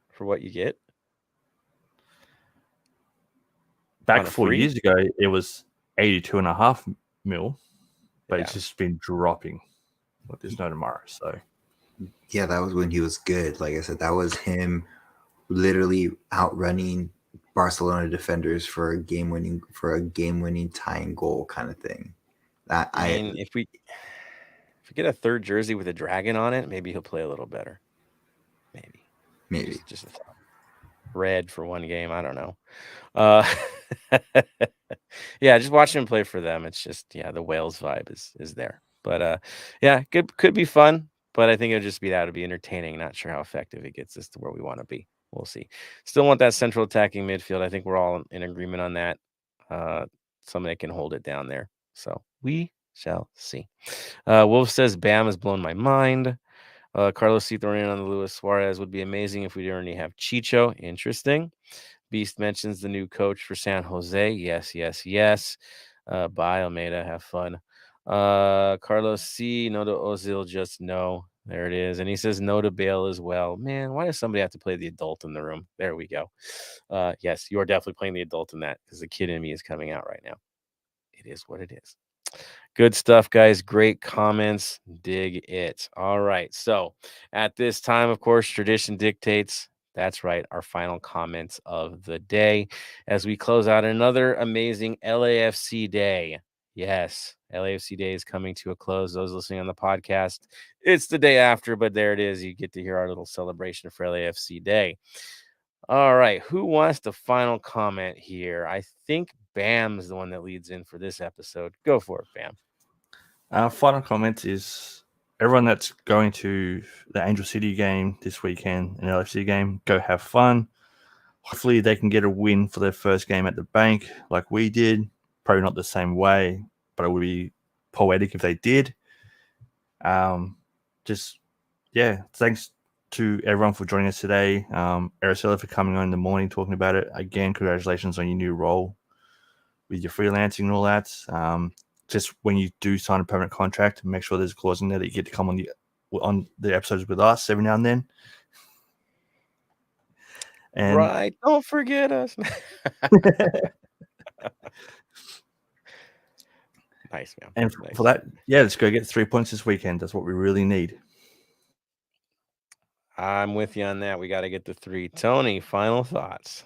Speaker 3: for what you get.
Speaker 5: Back 4 years ago, it was $82.5 million, but it's just been dropping. But there's no tomorrow, so.
Speaker 1: Yeah, that was when he was good. Like I said, that was him literally outrunning Barcelona defenders for a game-winning tying goal kind of thing.
Speaker 3: I mean, if we get a third jersey with a dragon on it, maybe he'll play a little better. Maybe just a thought. Red for one game, I don't know. Yeah, just watching him play for them, it's just the Wales vibe is there. But could be fun. But I think it'll just be that. It'll be entertaining. Not sure how effective it gets us to where we want to be. We'll see. Still want that central attacking midfield. I think we're all in agreement on that. Somebody can hold it down there. So we shall see. Wolf says Bam has blown my mind. Carlos C. throwing in on the Luis Suarez would be amazing if we already have Chicho. Interesting. Beast mentions the new coach for San Jose. Yes. Bye, Almeida. Have fun. Carlos C. No to Ozil, just no. There it is. And he says no to Bale as well. Man, why does somebody have to play the adult in the room? There we go. Yes, you are definitely playing the adult in that because the kid in me is coming out right now. It is what it is. Good stuff, guys. Great comments. Dig it. All right. So at this time, of course, tradition dictates. That's right. Our final comments of the day as we close out another amazing LAFC day. Yes, LAFC Day is coming to a close. Those listening on the podcast, it's the day after, but there it is. You get to hear our little celebration for LAFC Day. All right, who wants the final comment here? I think Bam's the one that leads in for this episode. Go for it, Bam.
Speaker 5: Final comment is everyone that's going to the Angel City game this weekend, an LAFC game, go have fun. Hopefully they can get a win for their first game at the bank like we did. Probably not the same way, but it would be poetic if they did. Thanks to everyone for joining us today. Araceli for coming on in the morning talking about it. Again, congratulations on your new role with your freelancing and all that. Just when you do sign a permanent contract, make sure there's a clause in there that you get to come on the episodes with us every now and then. And
Speaker 3: right, don't forget us. Nice, man.
Speaker 5: And
Speaker 3: nice.
Speaker 5: For that, let's go get 3 points this weekend. That's what we really need.
Speaker 3: I'm with you on that. We got to get the 3. Tony, final thoughts.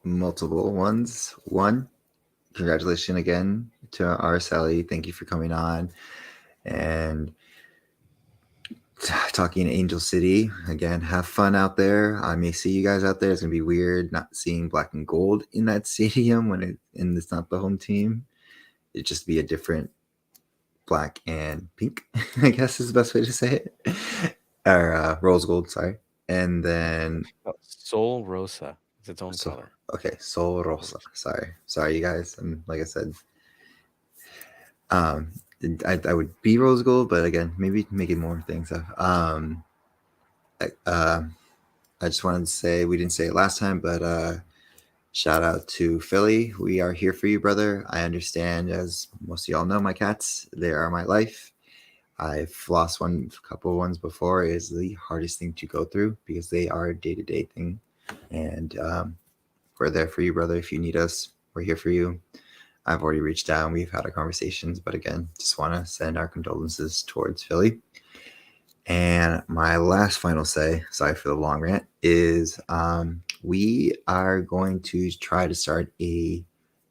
Speaker 1: Multiple ones. One, congratulations again to Araceli. Thank you for coming on and talking Angel City. Again, have fun out there. I may see you guys out there. It's going to be weird not seeing black and gold in that stadium and it's not the home team. It'd just be a different black and pink, I guess is the best way to say it. Or rose gold, sorry. And then
Speaker 3: Sol Rosa. It's its own color.
Speaker 1: Okay, Sol Rosa. Sorry, you guys. And like I said, I would be rose gold, but again, maybe making more things up. I just wanted to say, we didn't say it last time, but shout out to Philly. We are here for you, brother. I understand, as most of y'all know, my cats, they are my life. I've lost a couple of ones before. It is the hardest thing to go through because they are a day-to-day thing. And we're there for you, brother. If you need us, we're here for you. I've already reached out and we've had our conversations, but again, just want to send our condolences towards Philly. And my last final say, sorry for the long rant, is we are going to try to start a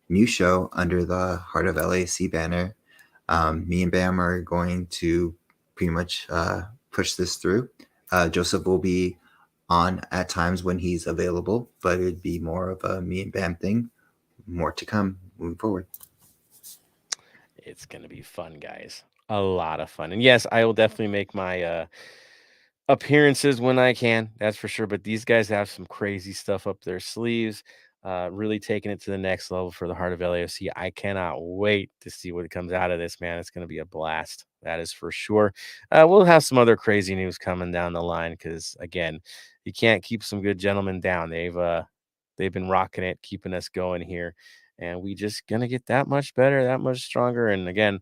Speaker 1: new show under the Heart of LAFC banner. Me and Bam are going to pretty much push this through. Joseph will be on at times when he's available, but it'd be more of a me and Bam thing. More to come moving forward.
Speaker 3: It's going to be fun, guys. A lot of fun. And yes, I will definitely make my appearances when I can. That's for sure. But these guys have some crazy stuff up their sleeves. Really taking it to the next level for the Heart of LAFC. I cannot wait to see what comes out of this, man. It's going to be a blast. That is for sure. We'll have some other crazy news coming down the line because, again, you can't keep some good gentlemen down. They've been rocking it, keeping us going here. And we just going to get that much better, that much stronger. And, again,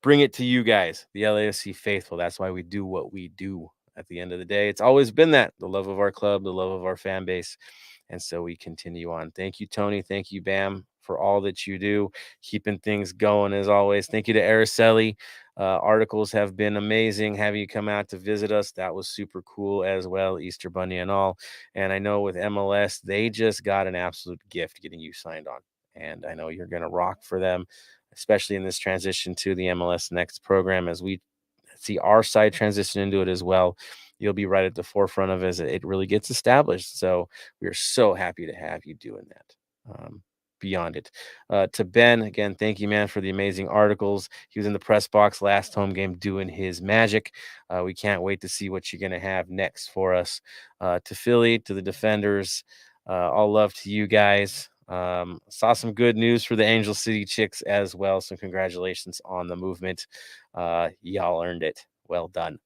Speaker 3: bring it to you guys, the LAFC faithful. That's why we do what we do. At the end of the day, it's always been that, the love of our club, the love of our fan base. And so we continue on. Thank you, Tony. Thank you, Bam, for all that you do, keeping things going as always. Thank you to Araceli. Articles have been amazing. Having you come out to visit us, that was super cool as well, Easter Bunny and all. And I know with MLS, they just got an absolute gift getting you signed on. And I know you're going to rock for them, especially in this transition to the MLS Next program as we see our side transition into it as well. You'll be right at the forefront of it as it really gets established. So we are so happy to have you doing that. Beyond it. To Ben, again, thank you, man, for the amazing articles. He was in the press box last home game doing his magic. We can't wait to see what you're going to have next for us. To Philly, to the defenders, all love to you guys. Saw some good news for the Angel City Chicks as well. So congratulations on the movement. Y'all earned it. Well done.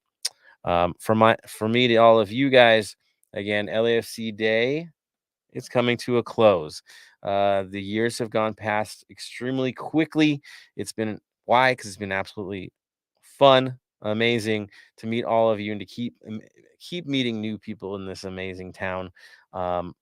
Speaker 3: For me to all of you guys, again, LAFC Day, it's coming to a close. The years have gone past extremely quickly. Why? Because it's been absolutely fun, amazing to meet all of you and to keep meeting new people in this amazing town,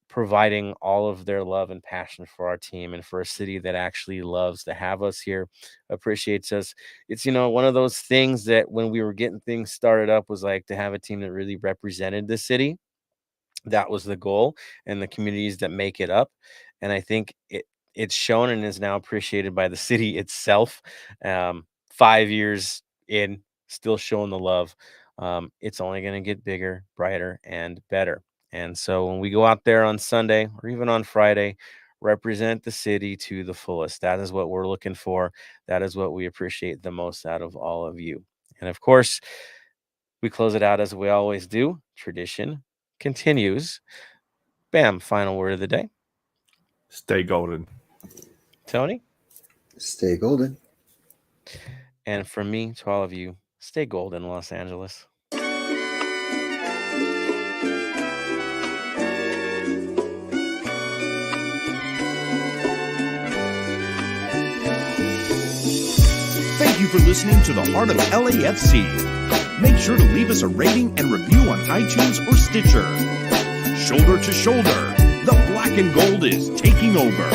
Speaker 3: providing all of their love and passion for our team and for a city that actually loves to have us here, appreciates us. It's, one of those things that when we were getting things started up was like to have a team that really represented the city. That was the goal, and the communities that make it up. And I think it's shown and is now appreciated by the city itself. 5 years in, still showing the love. It's only going to get bigger, brighter, and better. And so when we go out there on Sunday or even on Friday, represent the city to the fullest. That is what we're looking for. That is what we appreciate the most out of all of you. And of course, we close it out as we always do. Tradition continues. Bam, final word of the day.
Speaker 5: Stay golden.
Speaker 3: Tony?
Speaker 1: Stay golden.
Speaker 3: And from me to all of you, stay golden, Los Angeles.
Speaker 2: Thank you for listening to the Heart of LAFC. Make sure to leave us a rating and review on iTunes or Stitcher. Shoulder to shoulder, the black and gold is taking over.